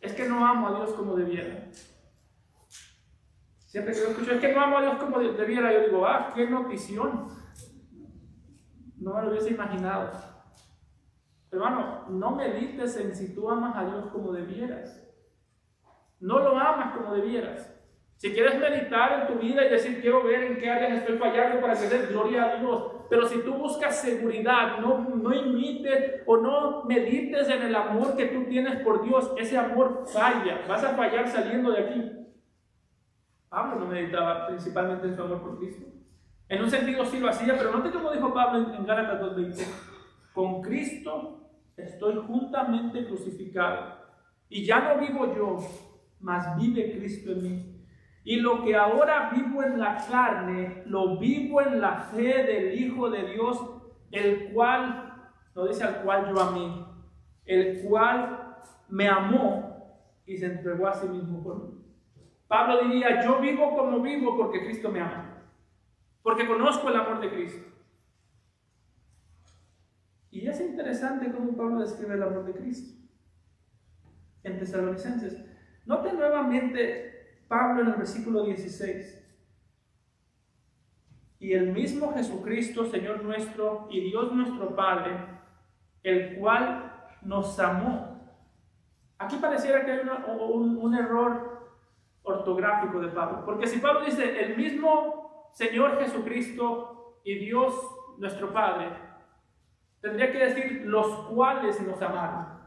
A: Es que no amo a Dios como debiera. Siempre que yo escucho, es que no amo a Dios como debiera, yo digo, qué notición. No me lo hubiese imaginado. Hermano, no medites en si tú amas a Dios como debieras. No lo amas como debieras. Si quieres meditar en tu vida y decir, quiero ver en qué áreas estoy fallando para que dé gloria a Dios. Pero si tú buscas seguridad, no imites o no medites en el amor que tú tienes por Dios, ese amor falla. Vas a fallar saliendo de aquí. Pablo no meditaba principalmente en su amor por Cristo. En un sentido sí lo hacía, pero note como dijo Pablo en Gálatas 2:20. Con Cristo estoy juntamente crucificado. Y ya no vivo yo, mas vive Cristo en mí. Y lo que ahora vivo en la carne, lo vivo en la fe del Hijo de Dios, el cual, no dice al cual yo amé, el cual me amó y se entregó a sí mismo por mí. Pablo diría, yo vivo como vivo porque Cristo me ama, porque conozco el amor de Cristo. Y es interesante cómo Pablo describe el amor de Cristo en Tesalonicenses. Note nuevamente Pablo en el versículo 16. Y el mismo Jesucristo, Señor nuestro y Dios nuestro Padre, el cual nos amó. Aquí pareciera que hay un error ortográfico de Pablo, porque si Pablo dice el mismo Señor Jesucristo y Dios nuestro Padre, tendría que decir los cuales nos amaron,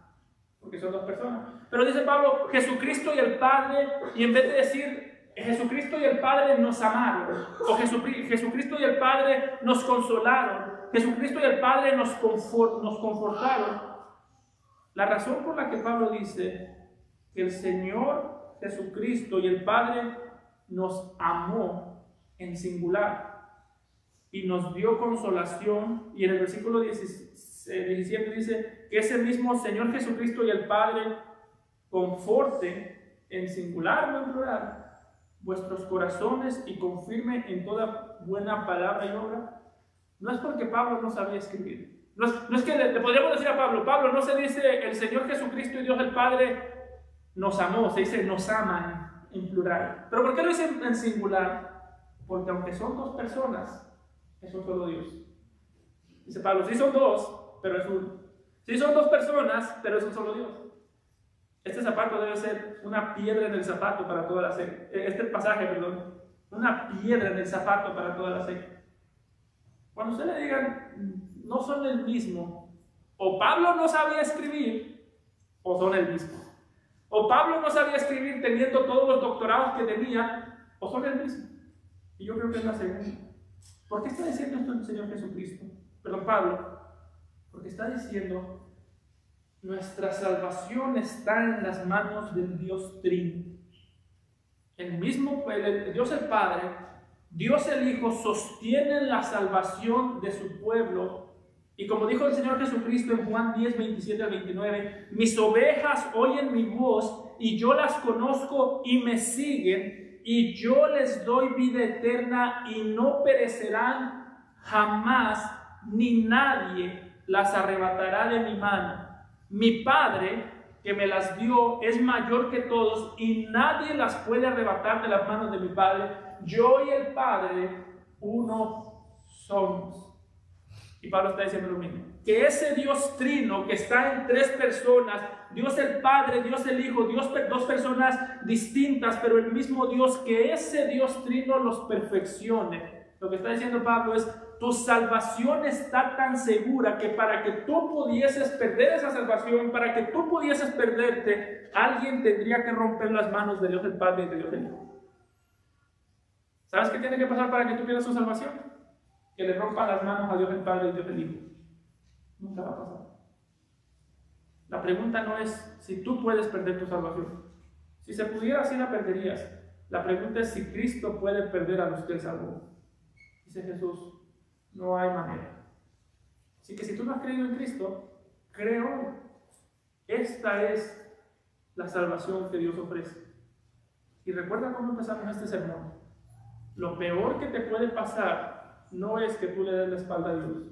A: porque son dos personas. Pero dice Pablo Jesucristo y el Padre, y en vez de decir Jesucristo y el Padre nos amaron, o Jesucristo y el Padre nos consolaron, Jesucristo y el Padre nos confortaron. La razón por la que Pablo dice que el Señor Jesucristo y el Padre nos amó en singular y nos dio consolación, y en el versículo 17 dice que ese mismo Señor Jesucristo y el Padre conforte en singular, no en plural, vuestros corazones y confirme en toda buena palabra y obra. No es porque Pablo no sabía escribir. No es que le podríamos decir a Pablo, no se dice el Señor Jesucristo y Dios el Padre nos amó, se dice nos aman en plural. ¿Pero por qué lo dicen en singular? Porque aunque son dos personas, Es un solo Dios. Dice Pablo, sí son dos, pero es uno. Sí son dos personas, pero es un solo Dios. Este zapato debe ser una piedra en el zapato para toda la secta. Este pasaje, perdón, una piedra en el zapato para toda la secta. Cuando usted le digan, no son el mismo, o Pablo no sabía escribir, o son el mismo. O Pablo no sabía escribir teniendo todos los doctorados que tenía, o son el mismo. Y yo creo que es la segunda. ¿Por qué está diciendo esto el Señor Jesucristo? Perdón, Pablo. Porque está diciendo, nuestra salvación está en las manos del Dios Trino. El mismo, Dios el Padre, Dios el Hijo sostienen la salvación de su pueblo. Y como dijo el Señor Jesucristo en Juan 10, 27 al 29, mis ovejas oyen mi voz y yo las conozco y me siguen y yo les doy vida eterna y no perecerán jamás, ni nadie las arrebatará de mi mano. Mi Padre que me las dio es mayor que todos y nadie las puede arrebatar de las manos de mi Padre. Yo y el Padre uno somos. Y Pablo está diciendo lo mismo, que ese Dios trino que está en tres personas, Dios el Padre, Dios el Hijo, dos personas distintas, pero el mismo Dios, que ese Dios trino los perfeccione. Lo que está diciendo Pablo es, tu salvación está tan segura que para que tú pudieses perder esa salvación, para que tú pudieses perderte, alguien tendría que romper las manos de Dios el Padre y de Dios el Hijo. ¿Sabes qué tiene que pasar para que tú pierdas tu salvación? Que le rompan las manos a Dios el Padre y Dios el Hijo. Nunca va a pasar. La pregunta no es si tú puedes perder tu salvación. Si se pudiera, así la perderías. La pregunta es si Cristo puede perder a los que Él salvó. Dice Jesús, no hay manera. Así que si tú no has creído en Cristo, creo, esta es la salvación que Dios ofrece. Y recuerda cómo empezamos este sermón. Lo peor que te puede pasar no es que tú le des la espalda a Dios.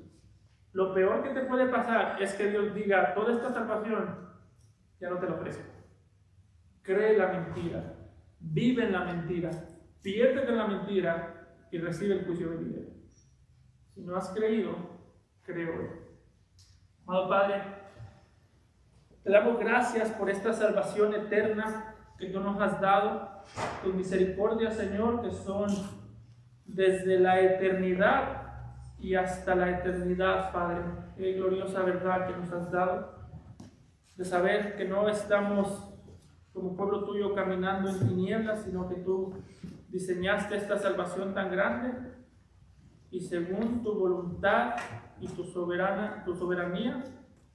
A: Lo peor que te puede pasar es que Dios diga, toda esta salvación ya no te la ofrezco. Cree la mentira, vive en la mentira, piérdete en la mentira y recibe el juicio venidero. Si no has creído, creo hoy. Amado Padre, te damos gracias por esta salvación eterna que tú nos has dado, tus misericordias, Señor, que son desde la eternidad y hasta la eternidad, Padre. Qué gloriosa verdad que nos has dado, de saber que no estamos como pueblo tuyo caminando en tinieblas, sino que tú diseñaste esta salvación tan grande y según tu voluntad y tu soberanía,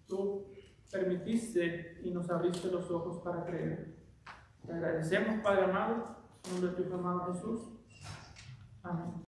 A: tú permitiste y nos abriste los ojos para creer. Te agradecemos, Padre amado, en nombre de tu Hijo amado Jesús. Amén.